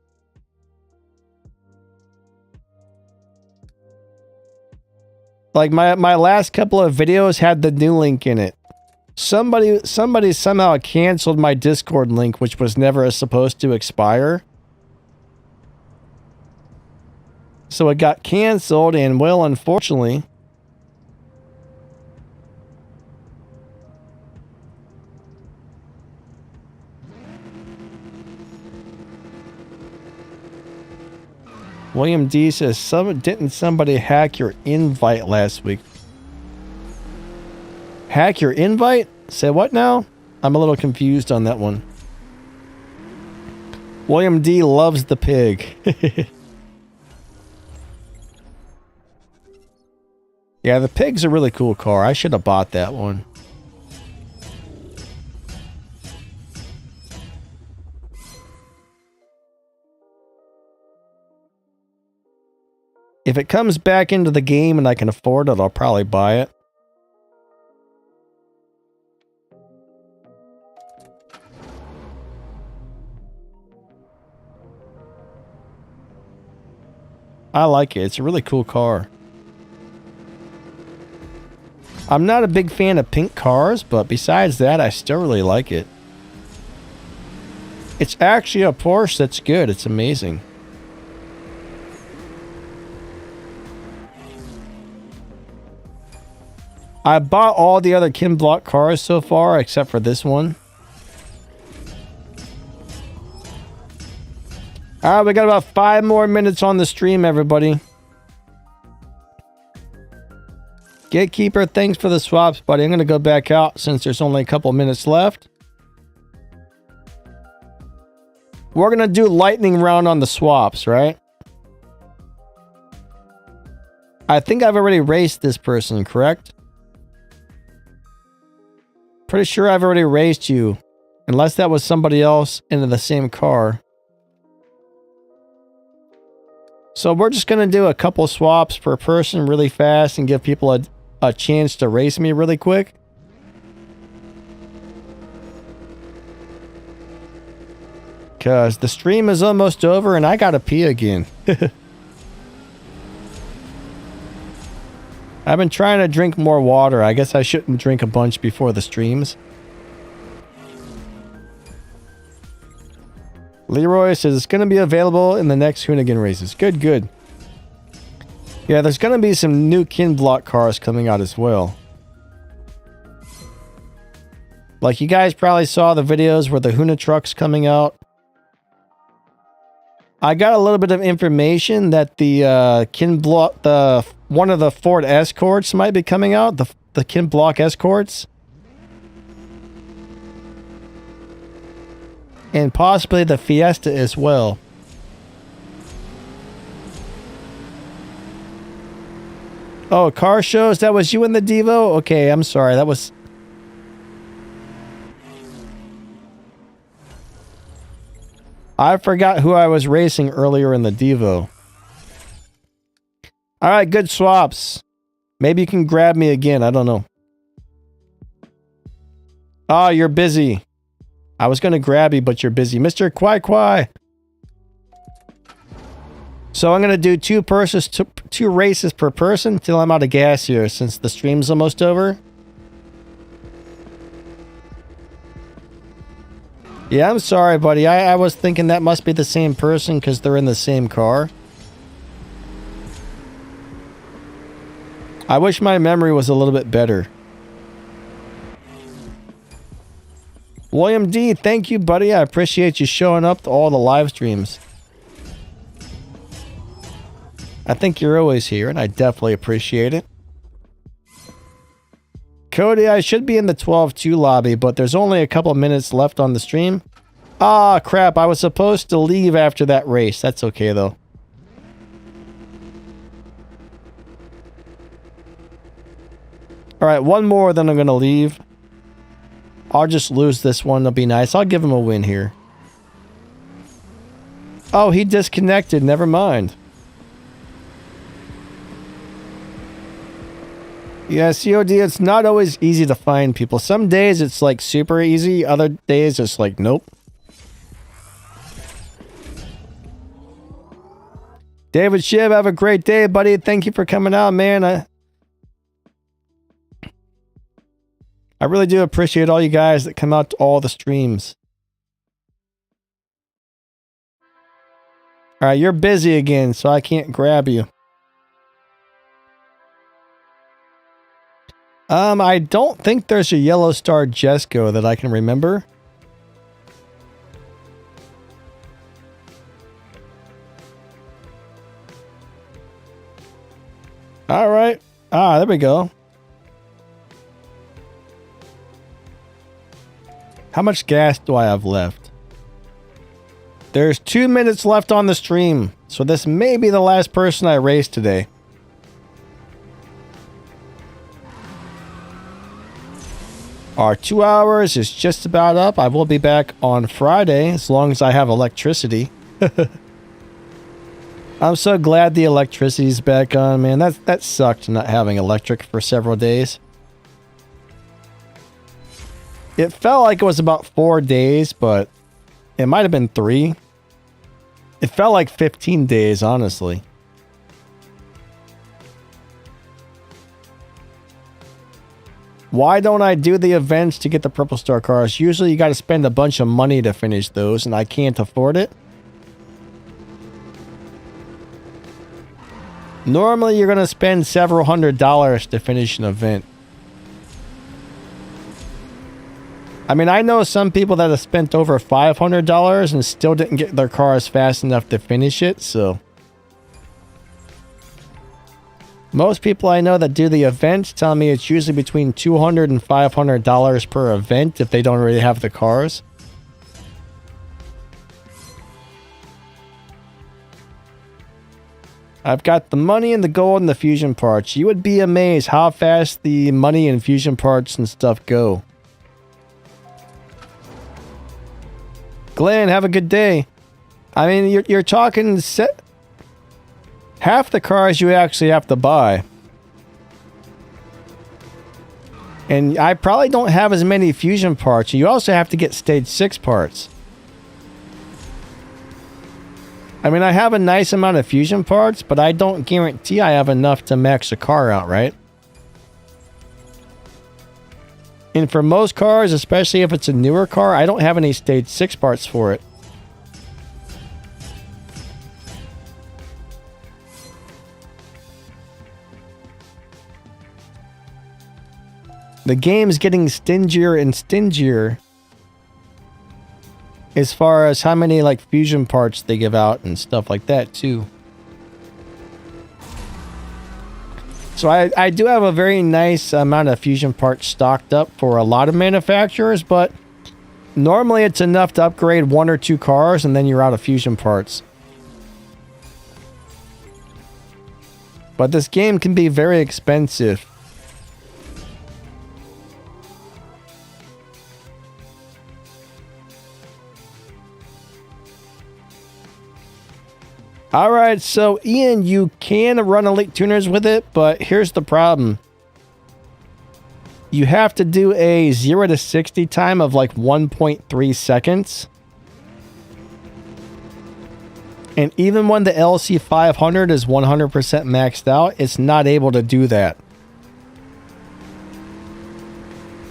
Like my last couple of videos had the new link in it. Somebody somehow canceled my Discord link, which was never supposed to expire. So it got canceled, and well, unfortunately, William D says, didn't somebody hack your invite last week? Hack your invite? Say what now? I'm a little confused on that one. William D loves the pig. Yeah, the pig's a really cool car. I should have bought that one. If it comes back into the game and I can afford it, I'll probably buy it. I like it. It's a really cool car. I'm not a big fan of pink cars, but besides that, I still really like it. It's actually a Porsche that's good. It's amazing. I bought all the other Kin Block cars so far, except for this one. Alright, we got about 5 more minutes on the stream, everybody. Gatekeeper, thanks for the swaps, buddy. I'm going to go back out since there's only a couple minutes left. We're going to do lightning round on the swaps, right? I think I've already raced this person, correct? Pretty sure I've already raced you. Unless that was somebody else into the same car. So we're just going to do a couple swaps per person really fast and give people a chance to race me really quick. Because the stream is almost over and I got to pee again. I've been trying to drink more water. I guess I shouldn't drink a bunch before the streams. Leroy says it's going to be available in the next Hoonigan races. Good, good. Yeah, there's going to be some new Kin Block cars coming out as well. Like you guys probably saw the videos where the Hoona truck's coming out. I got a little bit of information that the Kin Block, one of the Ford Escorts might be coming out. The Kin Block Escorts. And possibly the Fiesta as well. Oh, car shows? That was you in the Devo? Okay, I'm sorry. That was... I forgot who I was racing earlier in the Devo. Alright, good swaps. Maybe you can grab me again. I don't know. Oh, you're busy. I was going to grab you, but you're busy. Mr. Kwai Kwai. So I'm going to do two races per person till I'm out of gas here since the stream's almost over. Yeah, I'm sorry, buddy. I was thinking that must be the same person because they're in the same car. I wish my memory was a little bit better. William D, thank you, buddy. I appreciate you showing up to all the live streams. I think you're always here, and I definitely appreciate it. Cody, I should be in the 12-2 lobby, but there's only a couple minutes left on the stream. Ah, crap. I was supposed to leave after that race. That's okay, though. Alright, one more, then I'm going to leave. I'll just lose this one. It'll be nice. I'll give him a win here. Oh, he disconnected. Never mind. Yeah, COD, it's not always easy to find people. Some days it's like super easy. Other days it's like, nope. David Shiv, have a great day, buddy. Thank you for coming out, man. I really do appreciate all you guys that come out to all the streams. Alright, you're busy again, so I can't grab you. I don't think there's a Yellow Star Jesco that I can remember. Alright. Ah, there we go. How much gas do I have left? There's 2 minutes left on the stream, so this may be the last person I race today. Our 2 hours is just about up. I will be back on Friday as long as I have electricity. I'm so glad the electricity's back on, man. That sucked not having electric for several days. It felt like it was about 4 days, but it might have been 3. It felt like 15 days, honestly. Why don't I do the events to get the Purple Star cars? Usually you got to spend a bunch of money to finish those, and I can't afford it. Normally you're going to spend several $100s to finish an event. I mean, I know some people that have spent over $500 and still didn't get their cars fast enough to finish it, so. Most people I know that do the events tell me it's usually between $200 and $500 per event if they don't already have the cars. I've got the money and the gold and the fusion parts. You would be amazed how fast the money and fusion parts and stuff go. Glenn, have a good day. I mean, you're talking half the cars you actually have to buy. And I probably don't have as many fusion parts. You also have to get stage 6 parts. I mean, I have a nice amount of fusion parts, but I don't guarantee I have enough to max a car out, right? And for most cars, especially if it's a newer car, I don't have any stage 6 parts for it. The game's getting stingier and stingier as far as how many like fusion parts they give out and stuff like that too. So I do have a very nice amount of fusion parts stocked up for a lot of manufacturers, but normally it's enough to upgrade 1 or 2 cars and then you're out of fusion parts. But this game can be very expensive. Alright, so Ian, you can run Elite Tuners with it, but here's the problem. You have to do a 0 to 60 time of like 1.3 seconds. And even when the LC500 is 100% maxed out, it's not able to do that.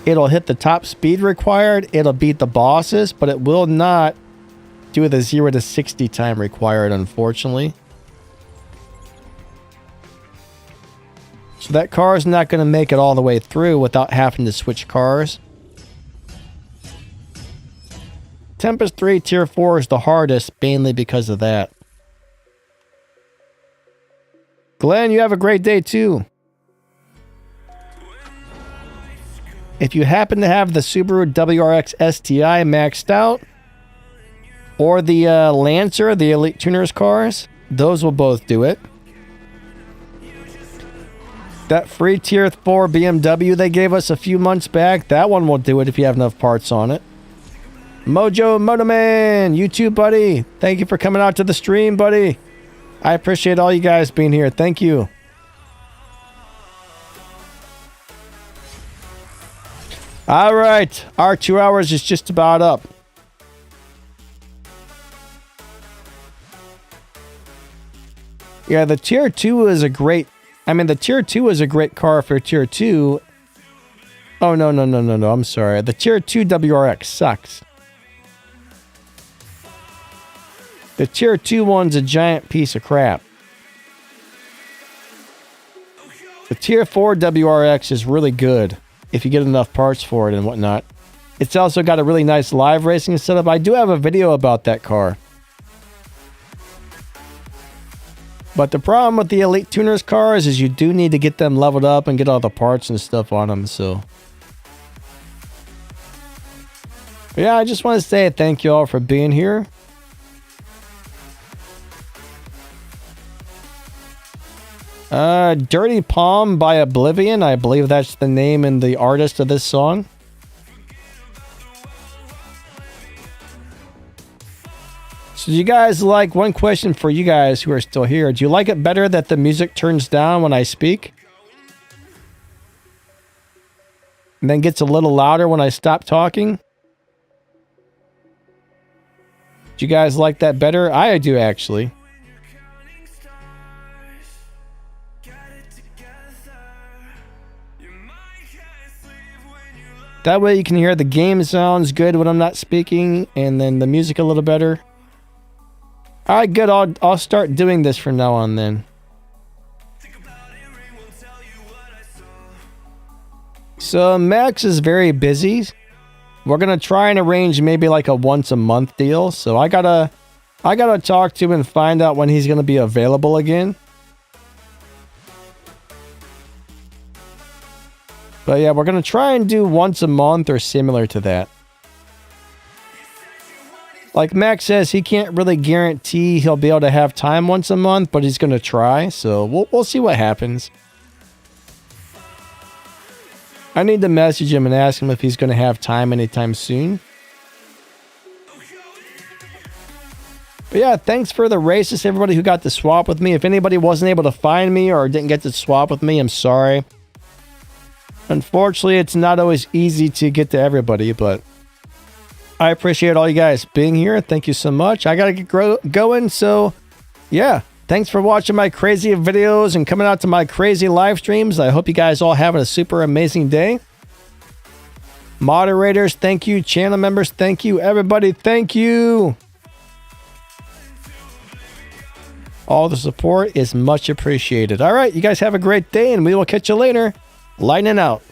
It'll hit the top speed required, it'll beat the bosses, but it will not do the 0 to 60 time required, unfortunately. So that car is not going to make it all the way through without having to switch cars. Tempest 3 Tier 4 is the hardest, mainly because of that. Glenn, you have a great day too. If you happen to have the Subaru WRX STI maxed out, or the Lancer, the Elite Tuners cars, those will both do it. That free Tier 4 BMW they gave us a few months back, that one will do it if you have enough parts on it. Mojo Motoman, you too, buddy. Thank you for coming out to the stream, buddy. I appreciate all you guys being here. Thank you. All right, our 2 hours is just about up. Yeah, the Tier 2 is a great... I mean, the Tier 2 is a great car for Tier 2. Oh, no, I'm sorry. The Tier 2 WRX sucks. The Tier 2 one's a giant piece of crap. The Tier 4 WRX is really good if you get enough parts for it and whatnot. It's also got a really nice live racing setup. I do have a video about that car. But the problem with the Elite Tuners cars is you do need to get them leveled up and get all the parts and stuff on them, so. But yeah, I just want to say thank you all for being here. Dirty Palm by Oblivion. I believe that's the name and the artist of this song. So do you guys like, one question for you guys who are still here, do you like it better that the music turns down when I speak? And then gets a little louder when I stop talking? Do you guys like that better? I do, actually. That way you can hear the game sounds good when I'm not speaking, and then the music a little better. Alright, good. I'll start doing this from now on then. So Max is very busy. We're going to try and arrange maybe like a once a month deal. So I gotta talk to him and find out when he's going to be available again. But yeah, we're going to try and do once a month or similar to that. Like Max says, he can't really guarantee he'll be able to have time once a month, but he's going to try. So we'll see what happens. I need to message him and ask him if he's going to have time anytime soon. But yeah, thanks for the races, everybody who got to swap with me. If anybody wasn't able to find me or didn't get to swap with me, I'm sorry. Unfortunately, it's not always easy to get to everybody, but I appreciate all you guys being here. Thank you so much. I got to get going, so yeah. Thanks for watching my crazy videos and coming out to my crazy live streams. I hope you guys all having a super amazing day. Moderators, thank you. Channel members, thank you. Everybody, thank you. All the support is much appreciated. All right, you guys have a great day, and we will catch you later. Lightning out.